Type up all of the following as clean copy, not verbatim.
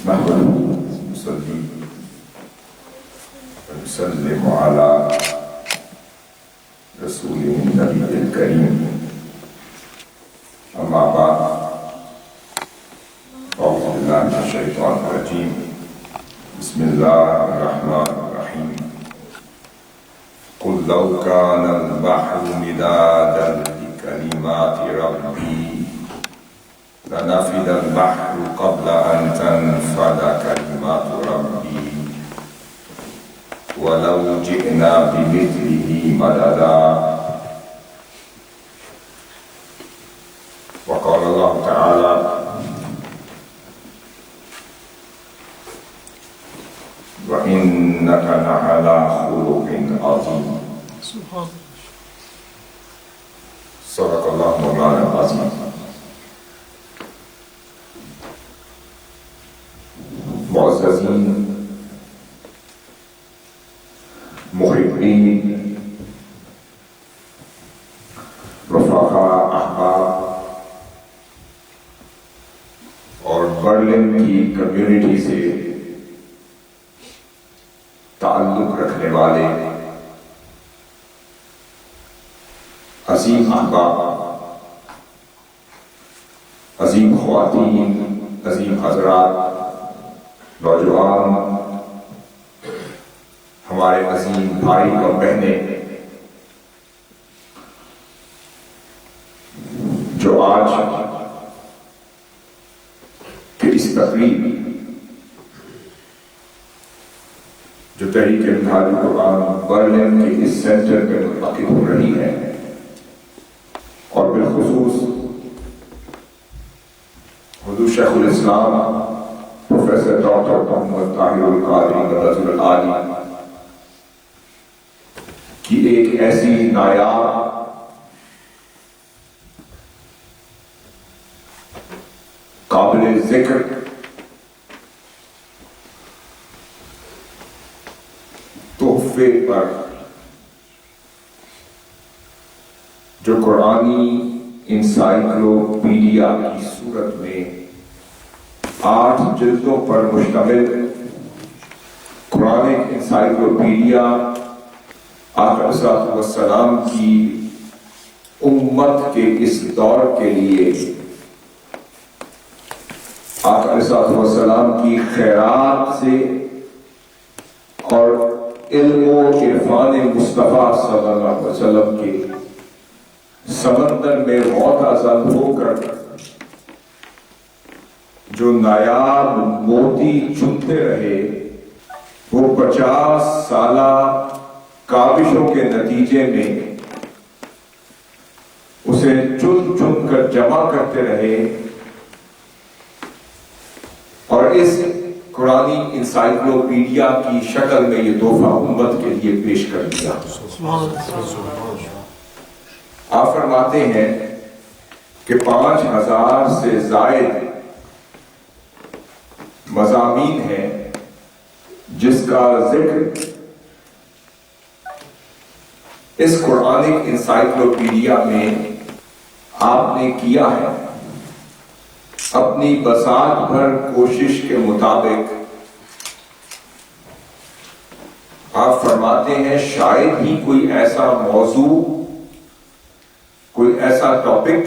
نصلي ونسلم على رسوله النبي الكريم أما بعد أعوذ بالله من الشيطان الرجيم بسم الله الرحمن الرحيم قل لو كان البحر مدادا لكلمات ربي لنفد البحر قبل أن تنفد كلمات ربي ولو جئنا بمثله مددا وقال الله تعالى وإنك لعلى خلق عظيم صدق الله مولانا العظيم. معززین محبین رفقاء احباب اور برلن کی کمیونٹی سے تعلق رکھنے والے عظیم احباب، عظیم خواتین، عظیم حضرات، نوجوان، ہمارے عظیم بھائی اور بہنیں جو آج کی اس تقریب جو تحریک امداد قرآن برلن کے اس سینٹر میں منعقد ہو رہی ہے، اور بالخصوص حضور شیخ الاسلام پروفیسر ڈاکٹر محمد طاہر القادری رضی اللہ عنہ کی ایک ایسی نایاب قابل ذکر تحفے پر جو قرآنی انسائکلوپیڈیا کی صورت میں 8 جلدوں پر مشتمل قرآنک انسائکلوپیڈیا آقا علیہ السلام کی امت کے اس دور کے لیے آقا علیہ السلام کی خیرات سے اور علم و عرفان مصطفیٰ صلی اللہ علیہ وسلم کے سمندر میں غوطہ ہو کر جو نایاب موتی چنتے رہے، وہ 50 سالہ کاوشوں کے نتیجے میں اسے چن چن کر جمع کرتے رہے اور اس قرآنی انسائکلوپیڈیا کی شکل میں یہ تحفہ امت کے لیے پیش کر دیا۔ آپ فرماتے ہیں کہ 5000 سے زائد مضامین ہیں جس کا ذکر اس قرآنک انسائکلوپیڈیا میں آپ نے کیا ہے۔ اپنی بساط بھر کوشش کے مطابق آپ فرماتے ہیں شاید ہی کوئی ایسا موضوع، کوئی ایسا ٹاپک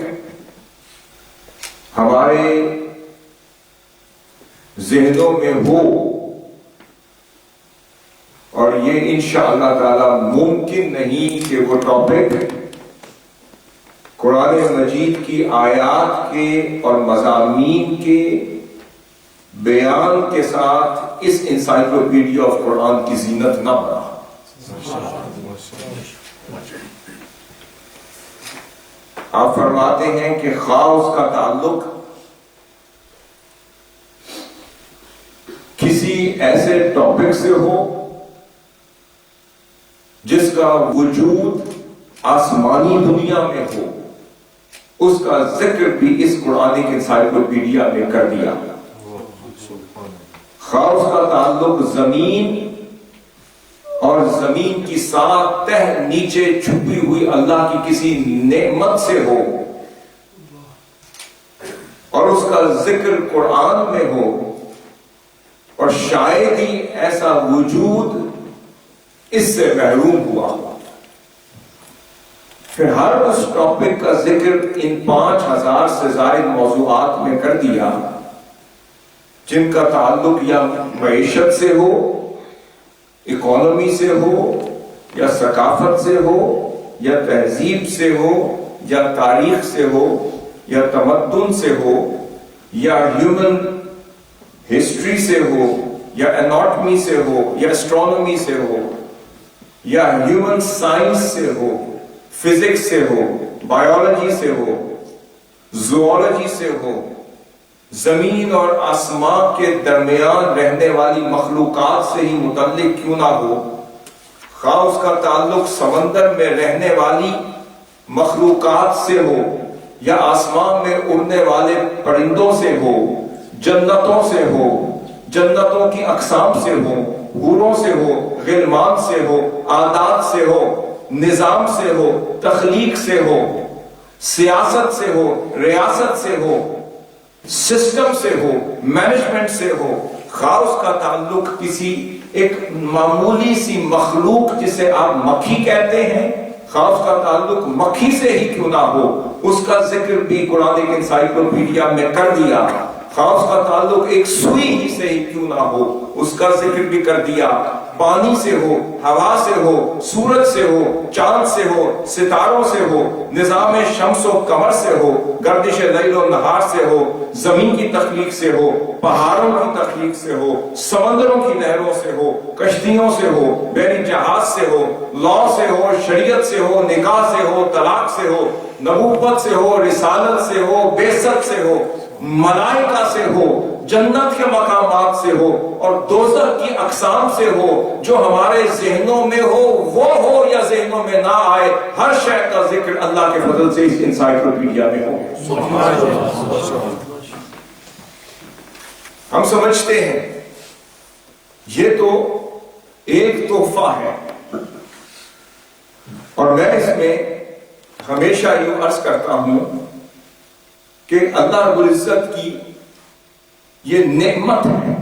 ہمارے ذہنوں میں ہو، اور یہ انشاءاللہ تعالی ممکن نہیں کہ وہ ٹاپک قرآن مجید کی آیات کے اور مضامین کے بیان کے ساتھ اس انسائکلوپیڈیا آف قرآن کی زینت نہ بنا۔ آپ فرماتے ہیں کہ خواہ اس کا تعلق کسی ایسے ٹاپک سے ہو جس کا وجود آسمانی دنیا میں ہو، اس کا ذکر بھی اس قرآنک انسائکلوپیڈیا نے کر دیا۔ خواہ اس کا تعلق زمین اور زمین کی 7 تہ نیچے چھپی ہوئی اللہ کی کسی نعمت سے ہو، اور اس کا ذکر قرآن میں ہو، اور شاید ہی ایسا وجود اس سے محروم ہوا۔ پھر ہر اس ٹاپک کا ذکر ان 5000 سے زائد موضوعات میں کر دیا جن کا تعلق یا معیشت سے ہو، اکانومی سے ہو، یا ثقافت سے ہو، یا تہذیب سے ہو، یا تاریخ سے ہو، یا تمدن سے ہو، یا ہیومن ہسٹری سے ہو، یا اناٹمی سے ہو، یا اسٹرانومی سے ہو، یا ہیومن سائنس سے ہو، فزکس سے ہو، بایولوجی سے ہو، زوالوجی سے ہو، زمین اور آسمان کے درمیان رہنے والی مخلوقات سے ہی متعلق کیوں نہ ہو، خواہ اس کا تعلق سمندر میں رہنے والی مخلوقات سے ہو، یا آسمان میں اڑنے والے پرندوں سے ہو، جنتوں سے ہو، جنتوں کی اقسام سے ہو، حوروں سے ہو، غلمان سے ہو، عادات سے ہو، نظام سے ہو، تخلیق سے ہو، سیاست سے ہو، ریاست سے ہو، سسٹم سے ہو، مینجمنٹ سے ہو، خواہ اس کا تعلق کسی ایک معمولی سی مخلوق جسے آپ مکھی کہتے ہیں، خواہ اس کا تعلق مکھی سے ہی کیوں نہ ہو، اس کا ذکر بھی قرآن انسائیکلوپیڈیا میں کر دیا، خواہ اس کا تعلق ایک سوئی ہی سے ہی کیوں نہ ہو، اس کا ذکر بھی کر دیا، پانی سے ہو، ہوا سے ہو، سورج سے ہو، چاند سے ہو، ستاروں سے ہو، نظام شمس و قمر سے ہو، گردش لیل و نہار سے ہو، زمین کی تخلیق سے ہو، پہاڑوں کی تخلیق سے ہو، سمندروں کی نہروں سے ہو، کشتیوں سے ہو، بحری جہاز سے ہو، لا سے ہو، شریعت سے ہو، نکاح سے ہو، طلاق سے ہو، نبوت سے ہو، رسالت سے ہو، بعثت سے ہو، ملائکہ سے ہو، جنت کے مقامات سے ہو، اور دوزخ کی اقسام سے ہو، جو ہمارے ذہنوں میں ہو وہ ہو یا ذہنوں میں نہ آئے، ہر شے کا ذکر اللہ کے فضل سے اس انسائیکلوپیڈیا میں ہو۔ ہم سمجھتے ہیں یہ تو ایک تحفہ ہے، اور میں اس میں ہمیشہ یوں عرض کرتا ہوں کہ اللہ رب العزت کی یہ نعمت ہے،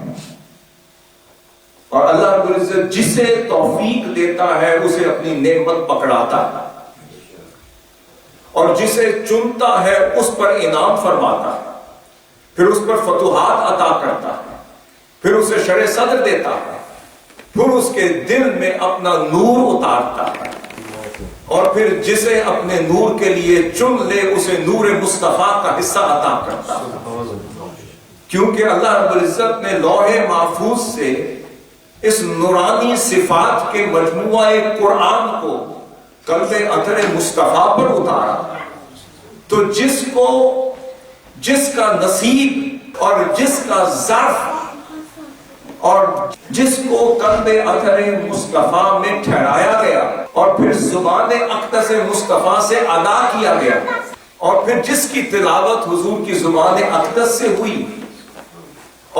اور اللہ رب العزت جسے توفیق دیتا ہے اسے اپنی نعمت پکڑاتا ہے، اور جسے چنتا ہے اس پر انعام فرماتا ہے، پھر اس پر فتوحات عطا کرتا ہے، پھر اسے شرح صدر دیتا ہے، پھر اس کے دل میں اپنا نور اتارتا ہے، اور پھر جسے اپنے نور کے لیے چن لے اسے نور مصطفیٰ کا حصہ عطا کرتا ہے۔ کیونکہ اللہ رب العزت نے لوح محفوظ سے اس نورانی صفات کے مجموعہ قرآن کو قلب اطہر مصطفیٰ پر اتارا، تو جس کا نصیب اور جس کا ظرف اور جس کو قلب اطہر مصطفیٰ میں ٹھہرایا گیا اور پھر زبان اقدس مصطفیٰ سے ادا کیا گیا، اور پھر جس کی تلاوت حضور کی زبان اقدس سے ہوئی،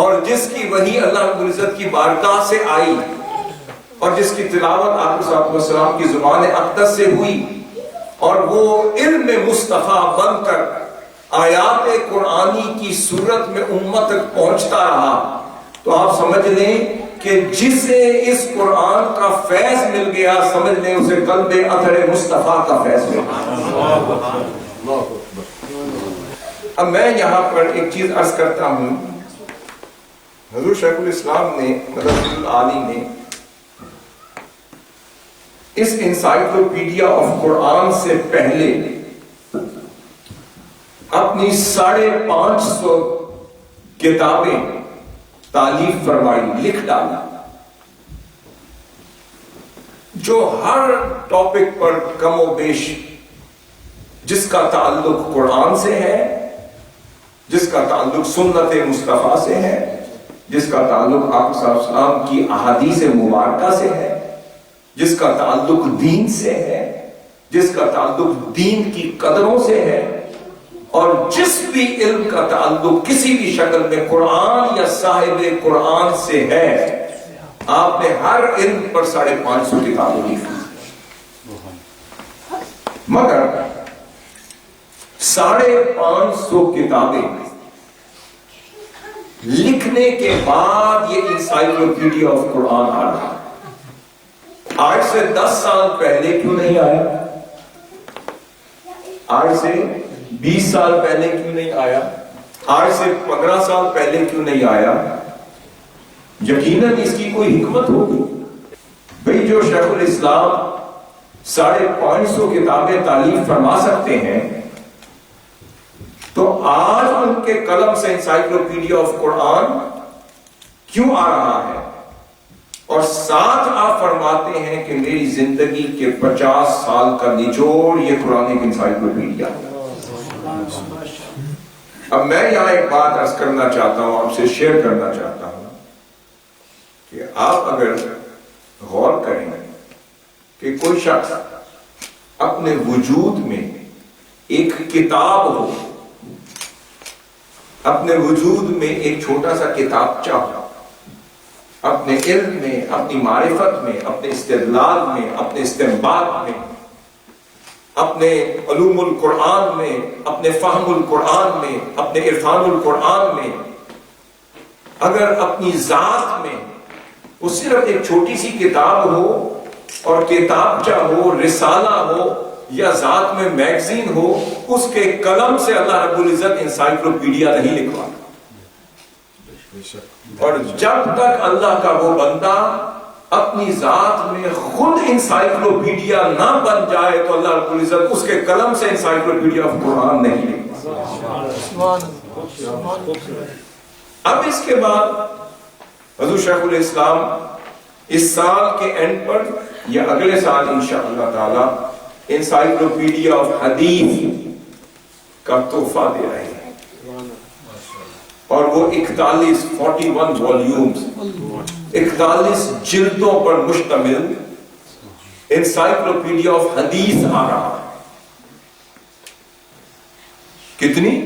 اور جس کی وحی اللہ رب العزت کی بارگاہ سے آئی، اور جس کی تلاوت آپ صلی اللہ علیہ وسلم کی زبان اقدس سے ہوئی، اور وہ علم مصطفیٰ بن کر آیات قرآنی کی صورت میں امت تک پہنچتا رہا، تو آپ سمجھ لیں کہ جسے اس قرآن کا فیض مل گیا، سمجھ لیں اسے قلب اطہر مصطفیٰ کا فیض مل گیا۔ اب میں یہاں پر ایک چیز عرض کرتا ہوں، حضور شیخ الاسلام نے مدد عالی نے اس انسائیکلوپیڈیا آف قرآن سے پہلے اپنی 550 کتابیں تالیف فرمائی، لکھ ڈالا، جو ہر ٹاپک پر کم و بیش جس کا تعلق قرآن سے ہے، جس کا تعلق سنت مصطفیٰ سے ہے، جس کا تعلق آپ صلی اللہ علیہ وسلم کی احادیث مبارکہ سے ہے، جس کا تعلق دین سے ہے، جس کا تعلق دین کی قدروں سے ہے، اور جس بھی علم کا تعلق کسی بھی شکل میں قرآن یا صاحب قرآن سے ہے، آپ نے ہر علم پر 550 کتابیں لکھی، مگر 550 کتابیں لکھنے کے بعد یہ انسائکلوپیڈیا آف قرآن آ رہا ہے. آج سے 10 سال پہلے کیوں نہیں آیا؟ آج سے 20 سال پہلے کیوں نہیں آیا؟ آج سے 15 سال پہلے کیوں نہیں آیا؟ یقیناً اس کی کوئی حکمت ہوگی. بھئی جو شیخ الاسلام 550 کتابیں تالیف فرما سکتے ہیں تو آج ان کے قلم سے انسائکلوپیڈیا آف قرآن کیوں آ رہا ہے؟ اور ساتھ آپ فرماتے ہیں کہ میری زندگی کے 50 سال کا نچوڑ یہ قرآن کی انسائکلوپیڈیا. اب میں یہاں ایک بات عرض کرنا چاہتا ہوں، آپ سے شیئر کرنا چاہتا ہوں کہ آپ اگر غور کریں کہ کوئی شخص اپنے وجود میں ایک کتاب ہو، اپنے وجود میں ایک چھوٹا سا کتابچہ ہو، اپنے علم میں، اپنی معرفت میں، اپنے استدلال میں، اپنے استنباط میں، اپنے علوم القرآن میں، اپنے فہم القرآن میں، اپنے عرفان القرآن میں، اگر اپنی ذات میں وہ صرف ایک چھوٹی سی کتاب ہو اور کتابچہ ہو، رسالہ ہو یا ذات میں میگزین ہو، اس کے قلم سے اللہ رب العزت انسائکلوپیڈیا نہیں لکھوا. اور جب تک اللہ کا وہ بندہ اپنی ذات میں خود انسائکلوپیڈیا نہ بن جائے تو اللہ رب العزت اس کے قلم سے انسائکلوپیڈیا آف قرآن نہیں لکھوا. اب اس کے بعد حضور شیخ الاسلام اس سال کے اینڈ پر یا اگلے سال انشاءاللہ تعالی انسائکلوپیڈیا آف حدیث کا تحفہ دے رہے ہیں، اور وہ 41 والیومز 41 جلدوں پر مشتمل انسائکلوپیڈیا آف حدیث آ رہا ہے. کتنی؟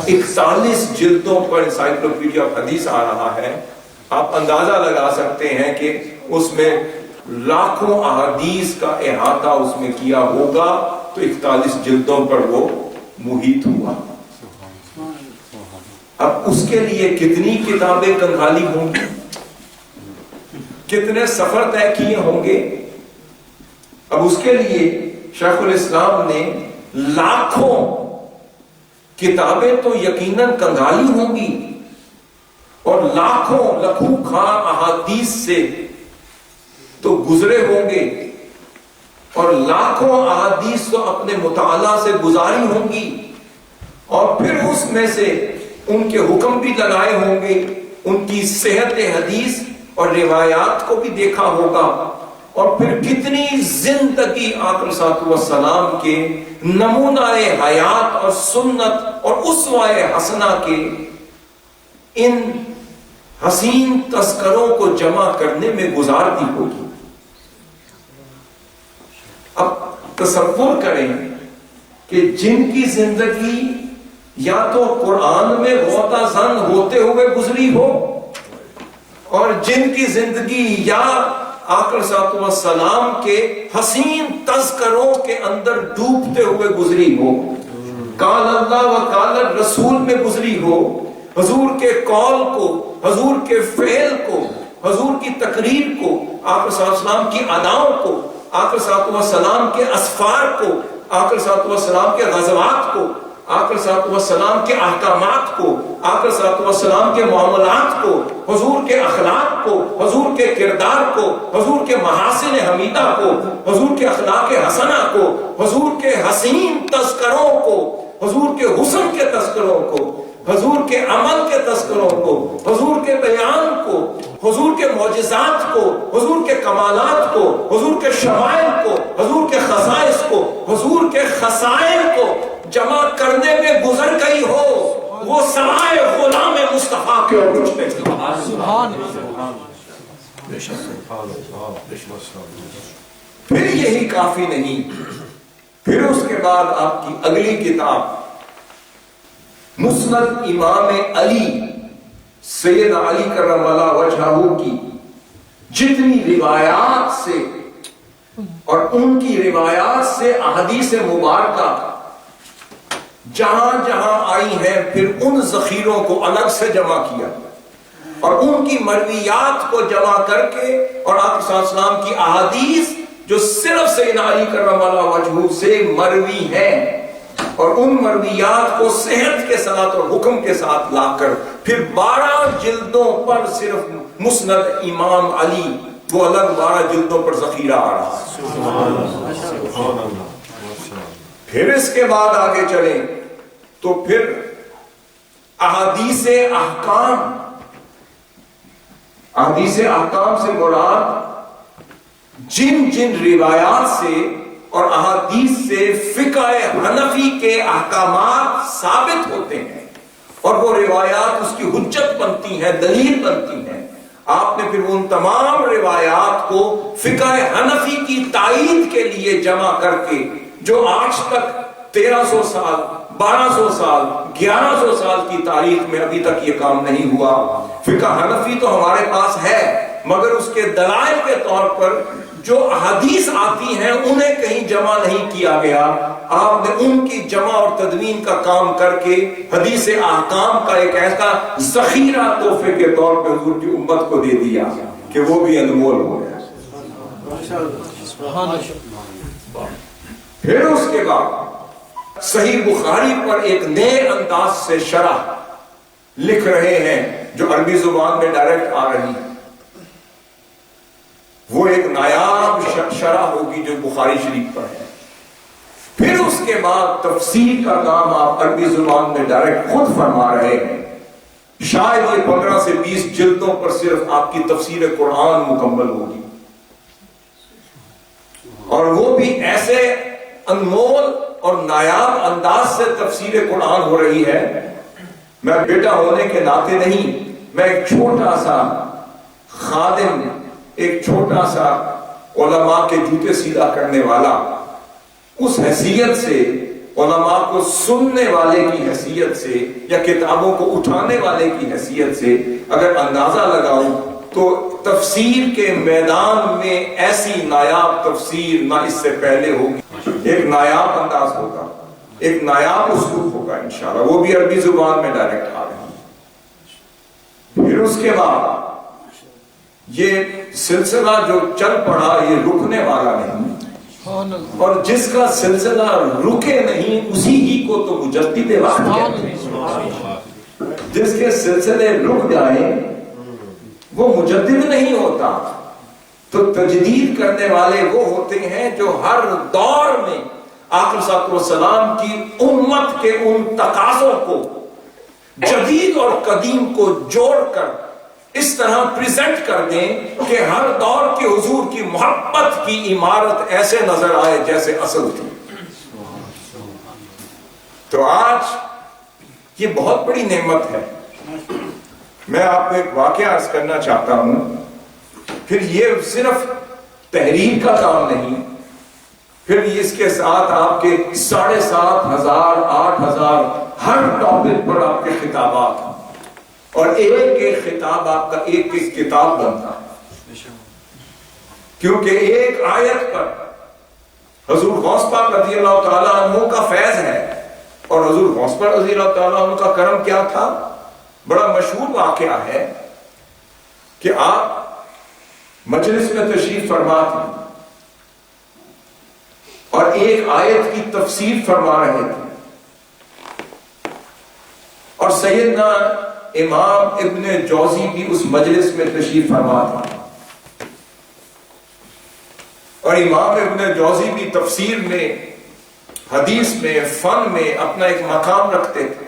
41 جلدوں پر انسائکلوپیڈیا آف حدیث آ رہا ہے. آپ اندازہ لگا سکتے ہیں کہ اس میں لاکھوں احادیث کا احاطہ اس میں کیا ہوگا، تو 41 جلدوں پر وہ محیط ہوا. اب اس کے لیے کتنی کتابیں کنگھالی ہوں گی، کتنے سفر طے کیے ہوں گے. اب اس کے لیے شیخ الاسلام نے لاکھوں کتابیں تو یقیناً کنگھالی ہوں گی، اور لاکھوں لکھوں خواہ احادیث سے تو گزرے ہوں گے، اور لاکھوں احادیث تو اپنے مطالعہ سے گزاری ہوں گی، اور پھر اس میں سے ان کے حکم بھی لگائے ہوں گے، ان کی صحت حدیث اور روایات کو بھی دیکھا ہوگا، اور پھر کتنی زندگی آقا صلی اللہ علیہ وسلم کے نمونہ حیات اور سنت اور اسوہ حسنہ کے ان حسین تذکروں کو جمع کرنے میں گزار دی ہوگی. اب تصور کریں کہ جن کی زندگی یا تو قرآن میں غوطہ زن ہوتے ہوئے گزری ہو، اور جن کی زندگی یا آقا صلی اللہ علیہ وسلم کے حسین تذکروں کے اندر ڈوبتے ہوئے گزری ہو، قال اللہ و قال الرسول میں گزری ہو، حضور کے قول کو، حضور کے فعل کو، حضور کی تقریر کو، آقا صلی اللہ علیہ وسلم کی اداؤں کو، آقا صلی اللہ علیہ وسلم کے اسفار کو، آقا صلی اللہ علیہ وسلم کے غزوات کو، آقا صلی اللہ علیہ وسلم کے احکامات کو، آقا صلی اللہ علیہ وسلم کے معاملات کو، حضور کے اخلاق کو، حضور کے کردار کو، حضور کے محاسن حمیدہ کو، حضور کے اخلاق حسنہ کو، حضور کے حسین تذکروں کو، حضور کے حسن کے تذکروں کو، حضور کے عمل کے تذکروں کو، حضور کے بیان کو، حضور کے معجزات کو، حضور کے کمالات کو، حضور کے شمائل کو، حضور کے خصائص کو، حضور کے خصائل کو جمع کرنے میں گزر گئی ہو، وہ سرائے غلام مصطفیٰ کے عروج میں سبحان اللہ. پھر یہی کافی نہیں، پھر اس کے بعد آپ کی اگلی کتاب مسند امام علی سید علی کرم اللہ وجہہ کی جتنی روایات سے اور ان کی روایات سے احادیث مبارکہ جہاں جہاں آئی ہیں پھر ان ذخیروں کو الگ سے جمع کیا اور ان کی مرویات کو جمع کر کے اور آپ صلی اللہ علیہ وسلم کی احادیث جو صرف سیدنا علی کرم اللہ وجہہ سے مروی ہیں اور ان مرویات کو صحت کے ساتھ اور حکم کے ساتھ لا کر پھر 12 جلدوں پر صرف مسند امام علی وہ الگ 12 جلدوں پر ذخیرہ آ رہا ہے۔ پھر اس کے بعد آگے چلیں تو پھر احادیث احکام سے مراد جن جن روایات سے اور احادیث سے فقہ حنفی کے احکامات ثابت ہوتے ہیں اور وہ روایات اس کی حجت بنتی ہیں، دلیل بنتی ہیں، آپ نے پھر ان تمام روایات کو فقہ حنفی کی تائید کے لیے جمع کر کے جو آج تک 1300 سال 1200 سال 1100 سال کی تاریخ میں ابھی تک یہ کام نہیں ہوا۔ فقہ حنفی تو ہمارے پاس ہے مگر اس کے دلائل کے طور پر جو احادیث آتی ہیں انہیں کہیں جمع نہیں کیا گیا، آپ نے ان کی جمع اور تدوین کا کام کر کے حدیث احکام کا ایک ایسا ذخیرہ تحفے کے طور پہ حضور کی امت کو دے دیا کہ وہ بھی انمول ہو گیا۔ پھر اس کے بعد صحیح بخاری پر ایک نئے انداز سے شرح لکھ رہے ہیں جو عربی زبان میں ڈائریکٹ آ رہی ہے، وہ ایک نایاب شرح ہوگی جو بخاری شریف پر ہے۔ پھر اس کے بعد تفسیر کا کام آپ عربی زبان میں ڈائریکٹ خود فرما رہے ہیں، شاید یہ 15 سے 20 جلدوں پر صرف آپ کی تفسیر قرآن مکمل ہوگی اور وہ بھی ایسے انمول اور نایاب انداز سے تفسیر قرآن ہو رہی ہے۔ میں بیٹا ہونے کے ناطے نہیں، میں ایک چھوٹا سا خادم، ایک چھوٹا سا علماء کے جوتے سیدھا کرنے والا، اس حیثیت سے علماء کو سننے والے کی حیثیت سے یا کتابوں کو اٹھانے والے کی حیثیت سے اگر اندازہ لگاؤں تو تفسیر کے میدان میں ایسی نایاب تفسیر نہ اس سے پہلے ہوگی۔ ایک نایاب انداز ہوگا، ایک نایاب اسلوب ہوگا انشاءاللہ، وہ بھی عربی زبان میں ڈائریکٹ آ رہے ہیں۔ پھر اس کے بعد یہ سلسلہ جو چل پڑا یہ رکنے والا نہیں، اور جس کا سلسلہ رکے نہیں اسی ہی کو تو مجدد وقت کہتے ہیں۔ جس کے سلسلے رک جائیں وہ مجدد نہیں ہوتا، تو تجدید کرنے والے وہ ہوتے ہیں جو ہر دور میں آقا صلی اللہ علیہ وسلم کی امت کے ان تقاضوں کو جدید اور قدیم کو جوڑ کر اس طرح پریزنٹ کر دیں کہ ہر دور کے حضور کی محبت کی عمارت ایسے نظر آئے جیسے اصل تھی۔ تو آج یہ بہت بڑی نعمت ہے۔ میں آپ کو ایک واقعہ عرض کرنا چاہتا ہوں، پھر یہ صرف تحریر کا کام نہیں، پھر اس کے ساتھ آپ کے 7,500 8,000 ہر ٹاپک پر آپ کے خطابات ہیں اور ایک ایک خطاب آپ کا ایک ایک کتاب بنتا ہے، کیونکہ ایک آیت پر حضور غوث پاک رضی اللہ تعالیٰ عنہ کا فیض ہے، اور حضور غوث پاک رضی اللہ تعالیٰ عنہ کا کرم کیا تھا۔ بڑا مشہور واقعہ ہے کہ آپ مجلس میں تشریف فرما تھے اور ایک آیت کی تفسیر فرما رہے تھے، اور سیدنا امام ابن جوزی بھی اس مجلس میں تشریف فرما تھا، اور امام ابن جوزی بھی تفسیر میں، حدیث میں، فن میں اپنا ایک مقام رکھتے تھے۔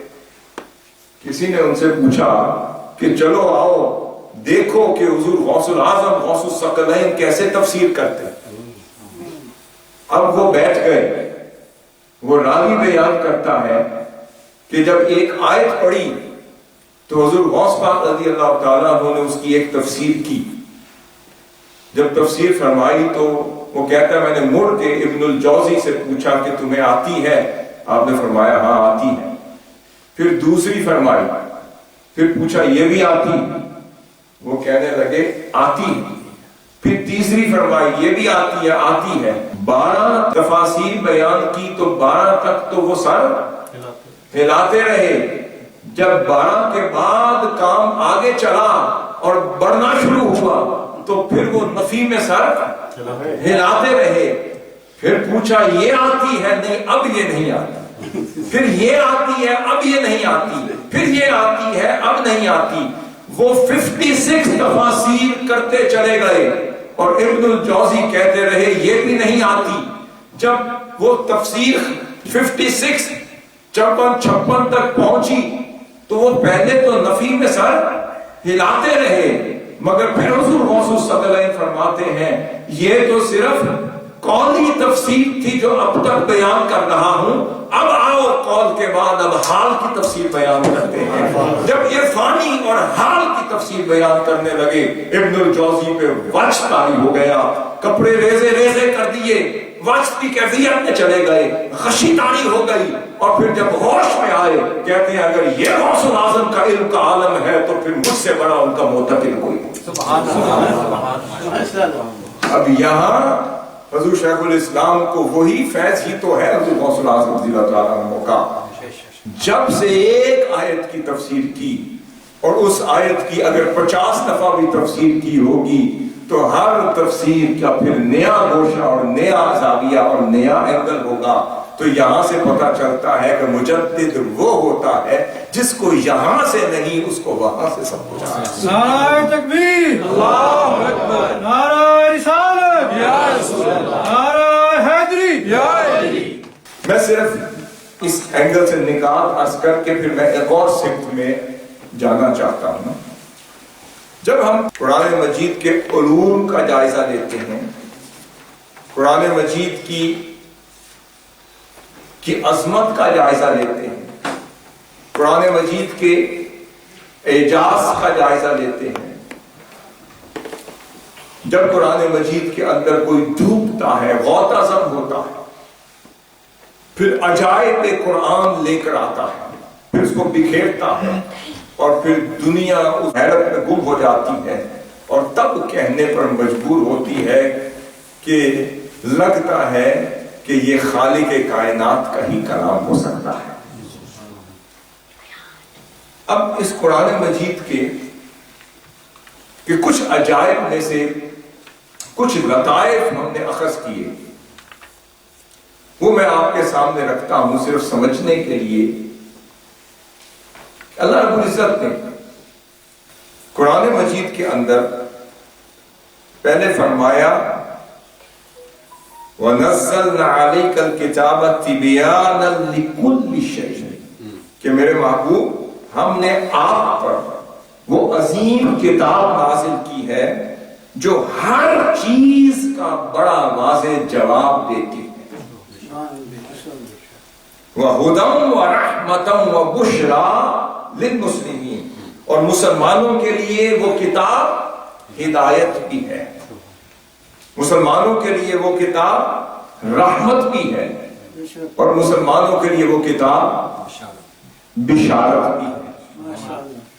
کسی نے ان سے پوچھا کہ چلو آؤ دیکھو کہ حضور غوث العظم غوث الثقلین کیسے تفسیر کرتے۔ اب وہ بیٹھ گئے۔ وہ راوی بیان کرتا ہے کہ جب ایک آیت پڑھی تو حضور غوث پاک رضی اللہ تعالیٰ عنہ نے اس کی ایک تفسیر کی۔ جب تفسیر فرمائی تو وہ کہتا ہے میں نے مڑ کے ابن الجوزی سے پوچھا کہ تمہیں آتی ہے؟ آپ نے فرمایا ہاں آتی ہے۔ پھر دوسری فرمائی، پھر پوچھا یہ بھی آتی؟ وہ کہنے لگے آتی ہے۔ پھر تیسری فرمائی یہ بھی آتی ہے؟ آتی ہے۔ 12 تفاسیر بیان کی تو 12 تک تو وہ سر ہلاتے رہے. جب 12 کے بعد کام آگے چلا اور بڑھنا شروع ہوا تو پھر وہ نفی میں سر ہلاتے رہے. پھر پوچھا یہ آتی ہے؟ نہیں اب یہ نہیں آتی. پھر یہ آتی ہے؟ اب یہ نہیں آتی. پھر یہ آتی ہے؟ اب نہیں آتی. وہ 56 تفاسیر کرتے چلے گئے اور ابن الجوزی کہتے رہے یہ بھی نہیں آتی. جب وہ تفسیر 56 56 تک پہنچی تو وہ پہلے تو نفی میں سر ہلاتے رہے، مگر پھر حضور غوث الثقلین فرماتے ہیں یہ تو صرف قولی تفسیر تھی جو اب تک بیان کر رہا ہوں، اب آؤ قول کے بعد اب حال کی تفسیر بیان کرتے ہیں. جب عرفانی اور حال کی تفسیر بیان کرنے لگے ابن الجوزی پہ وجد طاری ہو گیا، کپڑے ریزے ریزے کر دیے، وجد کی کیفیت میں چلے گئے، خشی طاری ہو گئی. اور پھر جب ہوش میں آئے کہتے ہیں اگر یہ غوث الاعظم کا علم کا عالم ہے تو پھر مجھ سے بڑا ان کا معتقد کوئی. اب یہاں حضور شیخ الاسلام کو وہی فیض ہی تو ہے حضور غوث الاعظم رضی اللہ تعالیٰ عنہ کا. جب سے ایک آیت کی تفسیر کی اور اس آیت کی اگر 50 دفعہ بھی تفسیر کی ہوگی تو ہر تفسیر کا پھر نیا گوشہ اور نیا زاویہ اور نیا اینگل ہوگا. تو یہاں سے پتہ چلتا ہے کہ مجدد وہ ہوتا ہے جس کو یہاں سے نہیں اس کو وہاں سے سب کچھ آتا ہے. نعرہ تکبیر، اللہ اکبر، نعرہ رسالت، یا رسول اللہ، نعرہ حیدری، یا علی. میں صرف اس اینگل سے نکات عرض کر کے پھر میں ایک اور سمت میں جانا چاہتا ہوں. جب ہم قرآن مجید کے علوم کا جائزہ لیتے ہیں، قرآن مجید کی عظمت کا جائزہ لیتے ہیں، قرآن مجید کے اعجاز کا جائزہ لیتے ہیں، جب قرآن مجید کے اندر کوئی ڈوبتا ہے، غوطہ زن ہوتا ہے، پھر عجائب قرآن لے کر آتا ہے، پھر اس کو بکھیرتا ہے اور پھر دنیا اس حیرت میں گم ہو جاتی ہے اور تب کہنے پر مجبور ہوتی ہے کہ لگتا ہے کہ یہ خالق کائنات کا ہی کلام ہو سکتا ہے. اب اس قرآن مجید کے کچھ عجائب میں سے کچھ لطائف ہم نے اخذ کیے، وہ میں آپ کے سامنے رکھتا ہوں صرف سمجھنے کے لیے. اللہ رب العزت نے قرآن مجید کے اندر پہلے فرمایا وَنَزَّلْنَا عَلَيْكَ الْكِتَابَ تِبْيَانًا لِكُلِّ شَيْءٍ کہ میرے محبوب ہم نے آپ پر وہ عظیم کتاب نازل کی ہے جو ہر چیز کا بڑا واضح جواب دیتی ہے. وَهُدًى وَرَحْمَةً وَبُشْرَى لِلْمُسْلِمِينَ اور مسلمانوں کے لیے وہ کتاب ہدایت بھی ہے، مسلمانوں کے لیے وہ کتاب رحمت بھی ہے اور مسلمانوں کے لیے وہ کتاب بشارت بھی ہے.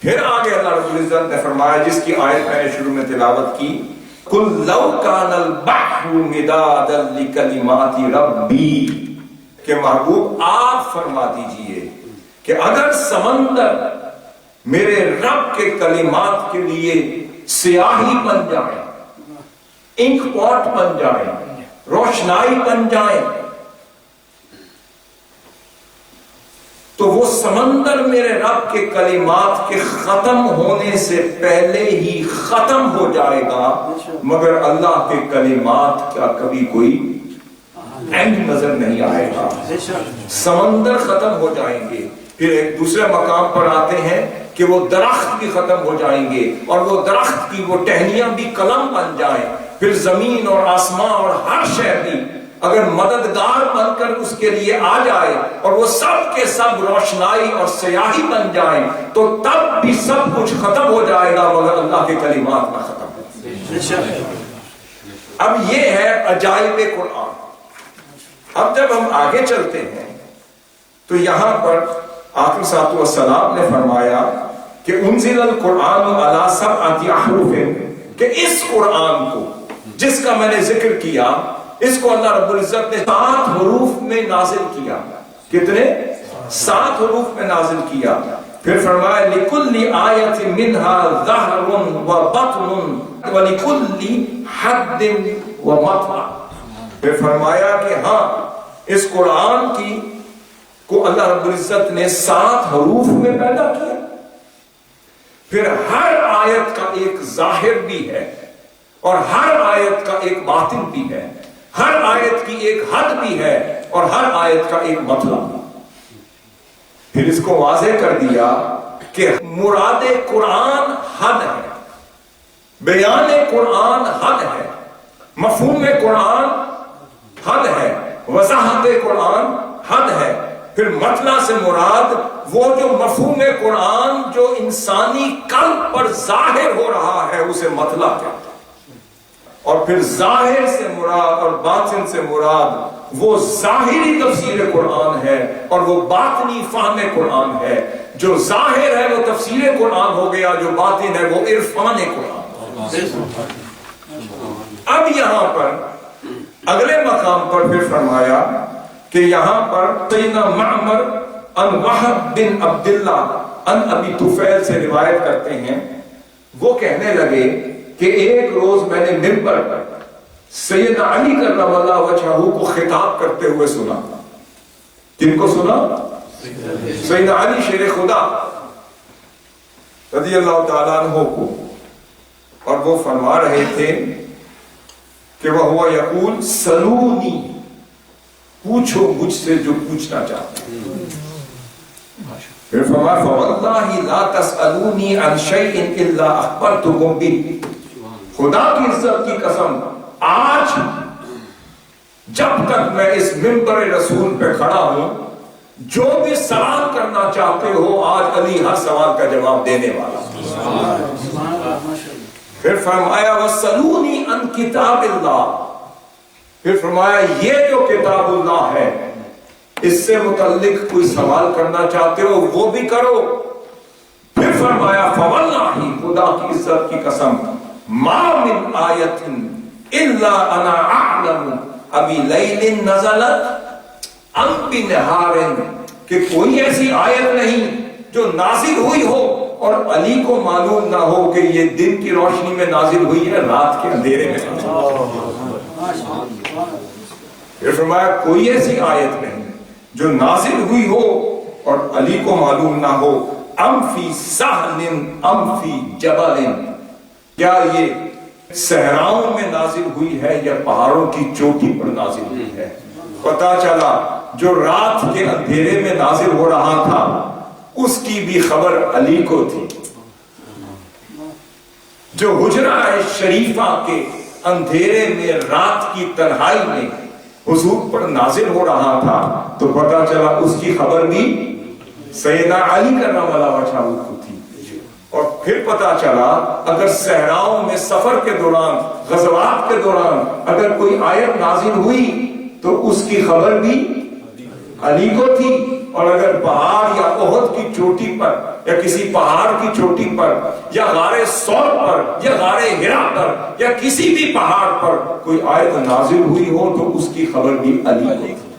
پھر آگے اللہ رب العزت نے فرمایا جس کی آیت میں نے شروع میں تلاوت کی قُلْ لَوْ كَانَ الْبَحْرُ مِدَادًا لِكَلِمَاتِ رَبِّي کہ محبوب آپ فرما دیجئے کہ اگر سمندر میرے رب کے کلمات کے لیے سیاہی بن جائے، انک پاٹ بن جائے، روشنائی بن جائے، تو وہ سمندر میرے رب کے کلمات کے ختم ہونے سے پہلے ہی ختم ہو جائے گا، مگر اللہ کے کلمات کا کبھی کوئی اینڈ نظر نہیں آئے گا. سمندر ختم ہو جائیں گے، پھر ایک دوسرے مقام پر آتے ہیں کہ وہ درخت بھی ختم ہو جائیں گے اور وہ درخت کی وہ ٹہنیاں بھی قلم بن جائیں، پھر زمین اور آسمان اور ہر شے بھی اگر مددگار بن کر اس کے لیے آ جائے اور وہ سب کے سب روشنائی اور سیاہی بن جائیں تو تب بھی سب کچھ ختم ہو جائے گا مگر اللہ کے کلمات نہ ختم ہو. اب یہ ہے عجائب قرآن. اب جب ہم آگے چلتے ہیں تو یہاں پر آقا صلی اللہ علیہ وسلم نے فرمایا کہ انزل القرآن علی سبعۃ احرف کہ اس قرآن کو جس کا میں نے ذکر کیا اس کو اللہ رب العزت نے 7 حروف میں نازل کیا. کتنے؟ 7 حروف میں نازل کیا. پھر فرمایا لِكُلِّ آیَةٍ مِّنْهَا ظَهْرٌ وَبَطْنٌ وَلِكُلِّ حَدٍّ وَمَطْلَعٍ. پھر فرمایا کہ ہاں اس قرآن کی کو اللہ رب العزت نے 7 حروف میں پیدا کیا. پھر ہر آیت کا ایک ظاہر بھی ہے اور ہر آیت کا ایک باطن بھی ہے. ہر آیت کی ایک حد بھی ہے اور ہر آیت کا ایک مطلب. پھر اس کو واضح کر دیا کہ مراد قرآن حد ہے، بیان قرآن حد ہے، مفہوم قرآن حد ہے، وضاحت قرآن حد ہے. پھر مطلع سے مراد وہ جو مفہوم قرآن جو انسانی قلب پر ظاہر ہو رہا ہے اسے مطلع کہتے ہیں. اور پھر ظاہر سے مراد اور باطن سے مراد وہ ظاہری تفسیر قرآن ہے اور وہ باطنی فہم قرآن ہے. جو ظاہر ہے وہ تفسیر قرآن ہو گیا، جو باطن ہے وہ عرفان قرآن. اب یہاں پر اگلے مقام پر پھر فرمایا کہ یہاں پر سیدنا معمر ان وہب بن عبداللہ ان ابی طفیل سے روایت کرتے ہیں، وہ کہنے لگے کہ ایک روز میں نے منبر پر سیدنا علی کرم اللہ وجہہ کو خطاب کرتے ہوئے سنا. کن کو سنا؟ سیدنا علی شیر خدا رضی اللہ تعالیٰ عنہ کو. اور وہ فرما رہے تھے کہ وہ یقول سلونی، پوچھو مجھ سے جو پوچھنا چاہتے ہیں. پھر فرمایا فواللہ لا تسألونی عن شیء الا اخبرتکم بہ. خدا کی عزت کی قسم آج جب تک میں اس منبر رسول پہ کھڑا ہوں جو بھی سوال کرنا چاہتے ہو آج علی ہر سوال کا جواب دینے والا. پھر فرمایا وَسَلُونِي عَنْ کتاب اللہ. پھر فرمایا یہ جو کتاب اللہ ہے اس سے متعلق کوئی سوال کرنا چاہتے ہو وہ بھی کرو. پھر فرمایا فواللہ، خدا کی عزت کی قسم، ما من آیت الا انا اعلم ابی لیل نزلت ام بنہار، کہ کوئی ایسی آیت نہیں جو نازل ہوئی ہو اور علی کو معلوم نہ ہو کہ یہ دن کی روشنی میں نازل ہوئی ہے رات کے اندھیرے میں. پھر فرمایا کوئی ایسی آیت نہیں جو نازل ہوئی ہو اور علی کو معلوم نہ ہو. ام فی سہل ام فی جبل، کیا یہ صحراؤں میں نازل ہوئی ہے یا پہاڑوں کی چوٹی پر نازل ہوئی ہے. پتا چلا جو رات کے اندھیرے میں نازل ہو رہا تھا اس کی بھی خبر علی کو تھی. جو حجرہ شریفہ کے اندھیرے میں رات کی تنہائی میں حضور پر نازل ہو رہا تھا تو پتا چلا اس کی خبر بھی سیدنا علی کرم اللہ وجہہ کو تھی. اور پھر پتا چلا اگر صحراؤں میں سفر کے دوران، غزوات کے دوران اگر کوئی آیت نازل ہوئی تو اس کی خبر بھی علی کو تھی. اور اگر پہاڑ یا احد کی چوٹی پر یا کسی پہاڑ کی چوٹی پر یا غار ثور پر یا غار حرا پر یا کسی بھی پہاڑ پر کوئی آیت نازل ہوئی ہو تو اس کی خبر بھی علی کو تھی.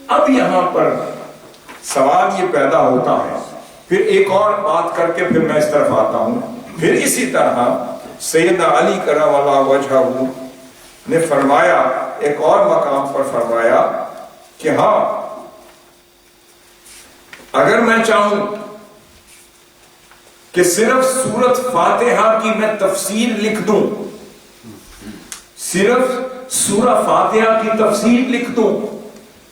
اب یہاں پر سوال یہ پیدا ہوتا ہے، پھر ایک اور بات کر کے پھر میں اس طرف آتا ہوں. پھر اسی طرح سیدنا علی کرم اللہ وجہہ نے فرمایا، ایک اور مقام پر فرمایا کہ ہاں اگر میں چاہوں کہ صرف سورۃ فاتحہ کی میں تفسیر لکھ دوں، صرف سورہ فاتحہ کی تفسیر لکھ دوں،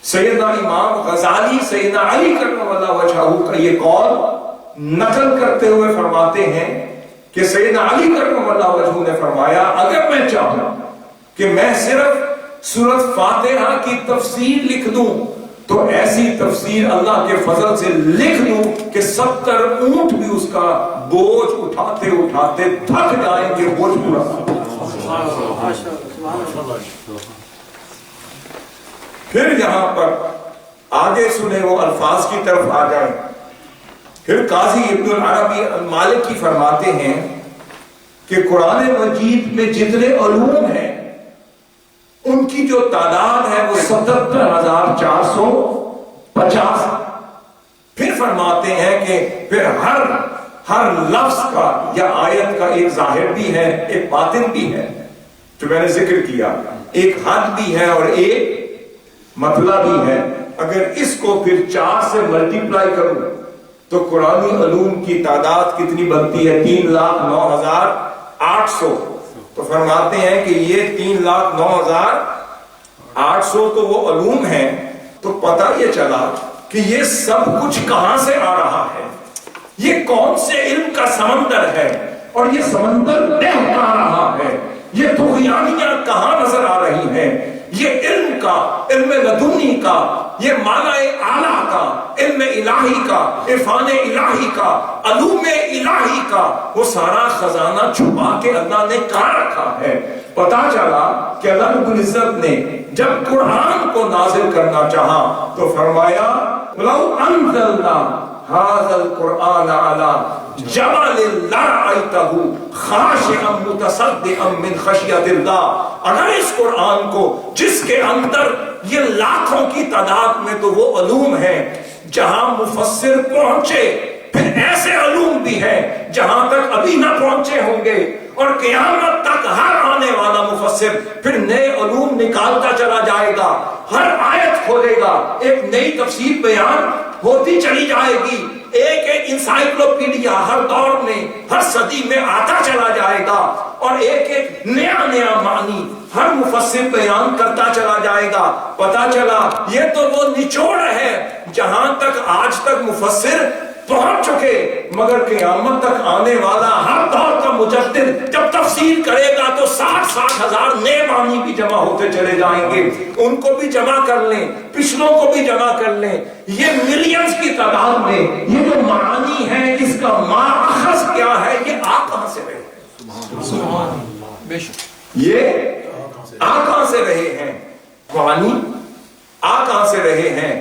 سیدنا امام غزالی سیدنا علی کرم اللہ وجہہ کا یہ قول نقل کرتے ہوئے فرماتے ہیں کہ سیدنا علی کرم اللہ وجہہ نے فرمایا اگر میں چاہوں کہ میں صرف سورۃ فاتحہ کی تفسیر لکھ دوں تو ایسی تفسیر اللہ کے فضل سے لکھ دوں کہ 70 اونٹ بھی اس کا بوجھ اٹھاتے اٹھاتے تھک جائیں گے بوجھ پورا. پھر یہاں پر آگے سنے وہ الفاظ کی طرف آ جائیں. پھر قاضی ابن العربی المالکی فرماتے ہیں کہ قرآن مجید میں جتنے علوم ہیں ان کی جو تعداد ہے وہ 77,400 50. پھر فرماتے ہیں کہ پھر ہر لفظ کا یا آیت کا ایک ظاہر بھی ہے، ایک باطن بھی ہے، جو میں نے ذکر کیا، ایک حد بھی ہے اور ایک مطلب بھی ہے. اگر اس کو پھر 4 سے ملٹیپلائی کروں تو قرآنی علوم کی تعداد کتنی بنتی ہے؟ 3,09,800. تو فرماتے ہیں کہ یہ 3,09,800 تو وہ علوم ہیں. تو پتہ یہ چلا کہ یہ سب کچھ کہاں سے آ رہا ہے، یہ کون سے علم کا سمندر ہے، اور یہ سمندر بہہ کہاں رہا ہے، یہ طغیانیاں کہاں نظر آ رہی ہیں. یہ علم کا، علم لدنی کا، یہ معنی اعلیٰ کا، علم الہی کا، عرفان الہی کا، علوم الہی کا، وہ سارا خزانہ چھپا کے اللہ نے کہاں رکھا ہے. پتا چلا کہ اللہ رب العزت نے جب قرآن کو نازل کرنا چاہا تو فرمایا لو انزلنا هذا القرآن على جبل لرأيته خاشعا متصدعا من خشية الله. اگر اس قرآن کو جس کے اندر یہ لاکھوں کی تعداد میں تو وہ علوم ہیں جہاں مفسر پہنچے، پھر ایسے علوم بھی ہیں جہاں تک ابھی نہ پہنچے ہوں گے، اور قیامت تک ہر آنے والا مفسر پھر نئے علوم نکالتا چلا جائے گا، ہر آیت کھولے گا، ایک نئی تفسیر بیان ہوتی چلی جائے گی، ایک انسائکلوپیڈیا ہر دور میں، ہر صدی میں آتا چلا جائے گا، اور ایک نیا معنی ہر مفسر بیان کرتا چلا جائے گا. پتا چلا یہ تو وہ نچوڑ ہے جہاں تک آج تک مفسر پہنچ چکے، مگر قیامت تک آنے والا ہر دور کا مجدد جب تفسیر کرے گا تو 60 ہزار نئے معنی بھی جمع ہوتے چلے جائیں گے. ان کو بھی جمع کر لیں، پچھلوں کو بھی جمع کر لیں، یہ ملینز کی تعداد میں یہ جو معانی ہے اس کا ماخذ کیا ہے، یہ آ کہاں سے رہے ہیں، یہ آ کہاں سے رہے ہیں، معانی آ کہاں سے رہے ہیں.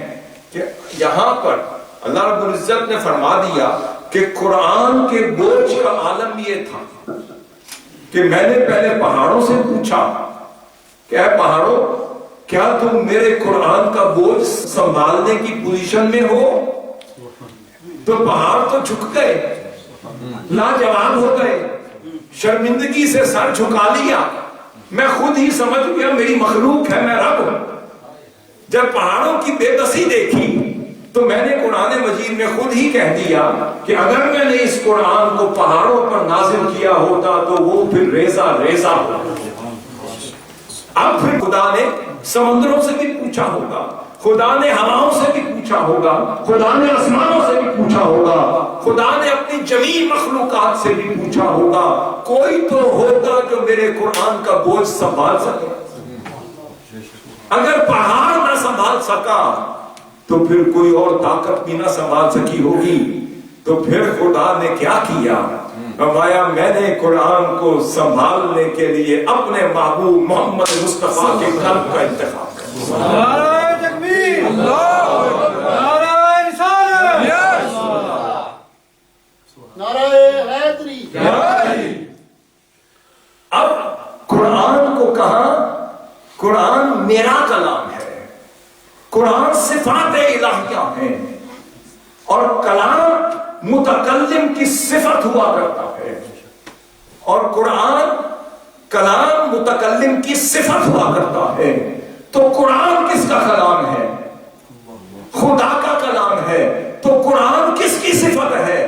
کہ یہاں پر اللہ رب العزت نے فرما دیا کہ قرآن کے بوجھ کا عالم یہ تھا کہ میں نے پہلے پہاڑوں سے پوچھا کہ اے پہاڑوں، کیا تم میرے قرآن کا بوجھ سنبھالنے کی پوزیشن میں ہو؟ تو پہاڑ تو جھک گئے، لاجواب ہو گئے، شرمندگی سے سر جھکا لیا. میں خود ہی سمجھ گیا میری مخلوق ہے، میں رب ہوں. جب پہاڑوں کی بے بسی دیکھی تو میں نے قرآن مجید میں خود ہی کہہ دیا کہ اگر میں نے اس قرآن کو پہاڑوں پر نازل کیا ہوتا تو وہ پھر ریزہ ہوتا. اب پھر خدا نے سمندروں سے بھی پوچھا ہوگا، خدا نے ہواؤں سے بھی پوچھا ہوگا، خدا نے آسمانوں سے بھی پوچھا ہوگا، خدا نے اپنی جمیع مخلوقات سے بھی پوچھا ہوگا، کوئی تو ہوگا جو میرے قرآن کا بوجھ سنبھال سکے. اگر پہاڑ نہ سنبھال سکا تو پھر کوئی اور طاقت بھی نہ سنبھال سکی ہوگی. تو پھر خدا نے کیا کیا؟ فرمایا میں نے قرآن کو سنبھالنے کے لیے اپنے محبوب محمد مصطفیٰ کے قلب کا انتخاب کیا. نعرہ تکبیر، اللہ اکبر، نعرہ رسالت، نعرہ حیدری. اب قرآن کو کہا قرآن میرا کلام ہے، قرآن صفات الہیہ ہیں، اور کلام متکلم کی صفت ہوا کرتا ہے، اور قرآن کلام متکلم کی صفت ہوا کرتا ہے. تو قرآن کس کا کلام ہے؟ خدا کا کلام ہے. تو قرآن کس کی صفت ہے؟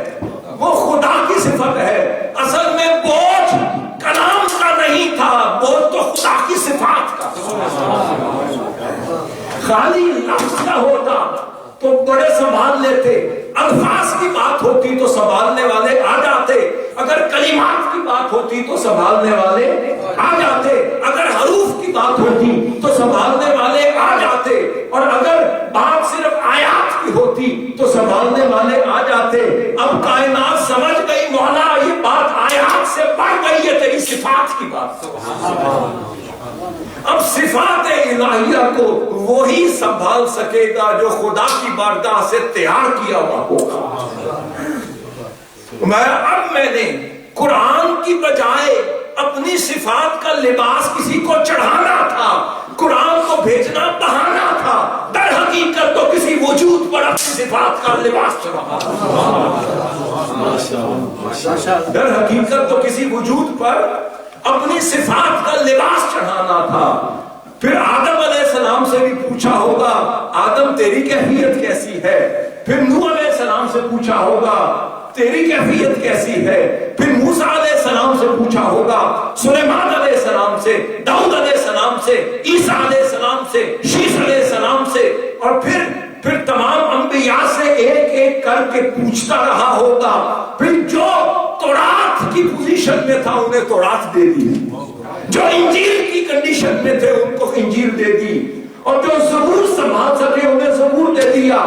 وہ خدا کی صفت ہے. اصل میں بوجھ کلام کا نہیں تھا، بوجھ تو خدا کی صفات کا. خالی لفظ کا ہوتا تو بڑے سنبھال لیتے، الفاظ کی بات ہوتی تو سنبھالنے والے آ جاتے، اگر کلمات کی بات ہوتی تو سنبھالنے والے آ جاتے، اگر حروف کی بات ہوتی تو سنبھالنے والے آ جاتے، اور اگر بات صرف آیات کی ہوتی تو سنبھالنے والے آ جاتے. اب کائنات سمجھ گئی مولا یہ بات آیات سے بڑھ گئی ہے تیری صفات کی بات. اب صفات الہیہ کو وہی سنبھال سکے گا جو خدا کی بارگاہ سے تیار کیا ہوا ہوگا. اب میں نے قرآن کی بجائے اپنی صفات کا لباس کسی کو چڑھانا تھا، قرآن کو بھیجنا بہانا تھا، در حقیقت تو کسی وجود صفات کا لباس چڑھا. در حقیقت تو کسی وجود پر اپنی صفات کا لباس چڑھانا تھا. پھر آدم علیہ السلام سے بھی پوچھا ہوگا آدم تیری کیفیت کیسی ہے. پھر نوح علیہ السلام سے پوچھا ہوگا تیری کیفیت کیسی ہے. پھر موسیٰ علیہ السلام سے پوچھا ہوگا, سلیمان علیہ السلام سے, داؤد علیہ السلام سے, عیسیٰ علیہ السلام سے, شیس علیہ السلام سے, اور پھر تمام انبیاء سے ایک ایک کر کے پوچھتا رہا ہوگا. پھر جو تورات کی پوزیشن میں تھا انہیں تورات دے دی, جو انجیل کی کنڈیشن میں تھے ان کو انجیل دے دی, اور جو زبور سنبھال سکے انہیں زبور دے دیا,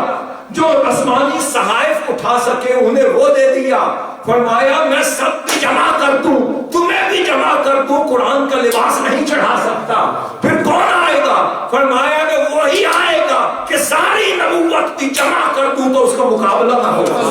جو آسمانی صحائف اٹھا سکے انہیں وہ دے دیا. فرمایا میں سب بھی جمع کر دوں, تمہیں بھی جمع کر دوں, قرآن کا لباس نہیں چڑھا سکتا. پھر کون آئے گا؟ فرمایا کہ وہی آئے گا کہ ساری نبوت بھی جمع کر دوں تو اس کا مقابلہ نہ ہوگا.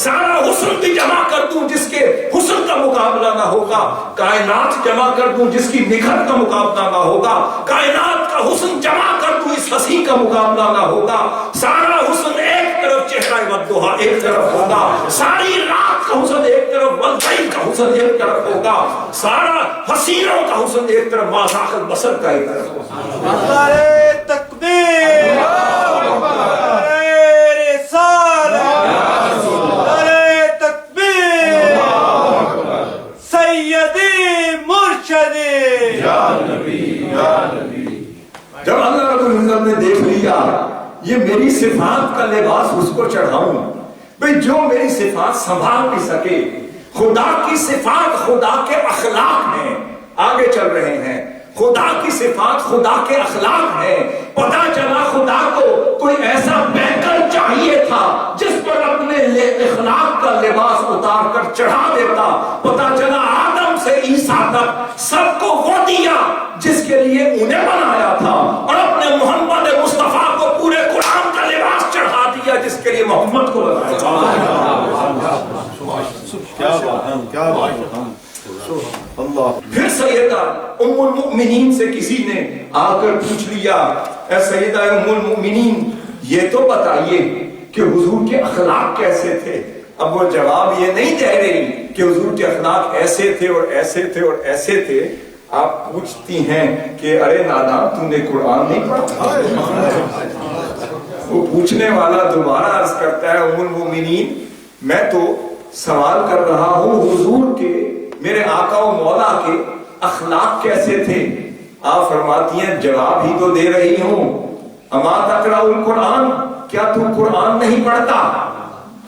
سارا حسن بھی جمع کر دوں جس کے حسن کا مقابلہ نہ ہوگا. کائنات جمع کر دوں جس کی نکھر کا مقابلہ نہ ہوگا. کائنات کا حسن جمع کر دوں اس حسین کا مقابلہ نہ ہوگا. سارا حسن ایک طرف چہرہ والضحیٰ ایک طرف ہوگا, ساری رات کا حسن ایک طرف, واللیل کا حسن ایک طرف ہوگا, سارا حسینوں کا حسن ایک طرف, ما ذاق البصر کا ایک طرف ہوگا. نعرہ تکبیر, نعرہ رسالت, نعرہ تکبیر, سیدی مرشدی یا نبی یا نبی. جب اللہ رب العزت نے دیکھ لیا یہ میری صفات کا لباس اس کو چڑھاؤں, بھئی جو میری صفات سنبھال بھی سکے. خدا کی صفات خدا کے اخلاق ہیں, آگے چل رہے ہیں. خدا کی صفات خدا کے اخلاق ہیں. پتا چلا خدا کو کوئی ایسا بیکر چاہیے تھا جس پر اپنے اخلاق کا لباس اتار کر چڑھا دیتا. پتا چلا آدم سے عیسیٰ تک سب کو وہ دیا جس کے لیے انہیں بنایا تھا, اور اپنے محمد مصطفیٰ کو پورے قرآن کا لباس چڑھا دیا جس کے لیے محمد کو بنایا تھا. پھر سیدہ ام المؤمنین سے کسی نے آ کر پوچھ لیا, اے سیدہ ام المؤمنین یہ تو بتائیے کہ حضور کے اخلاق کیسے تھے. اب وہ جواب یہ نہیں دے رہی کہ حضور کے اخلاق ایسے تھے اور ایسے تھے اور ایسے تھے. آپ پوچھتی ہیں کہ ارے نادان تو نے قرآن نہیں پڑھا؟ وہ پوچھنے والا دوبارہ عرض کرتا ہے ام المؤمنین میں تو سوال کر رہا ہوں حضور کے, میرے آقا و مولا کے اخلاق کیسے تھے. آپ فرماتی ہیں جواب ہی تو دے رہی ہوں, اما تقرأ القرآن, کیا تم قرآن نہیں پڑھتا؟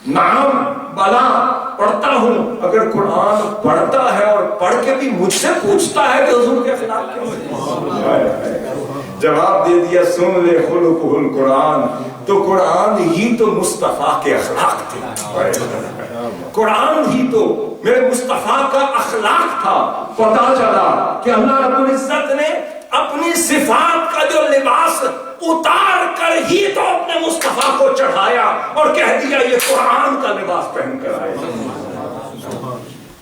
نعم بلا پڑھتا ہوں. اگر قرآن پڑھتا ہے اور پڑھ کے بھی مجھ سے پوچھتا ہے کہ حضور کے اخلاق کیسے, جواب دے دیا سن لے خلقہ القرآن, تو قرآن ہی تو مصطفیٰ کے اخلاق تھے. قرآن ہی تو میرے مصطفیٰ کا اخلاق تھا. پتا چلا کہ اللہ رب العزت نے اپنی صفات کا جو لباس اتار کر ہی تو اپنے مصطفیٰ کو چڑھایا اور کہہ دیا یہ قرآن کا لباس پہن کر آئے.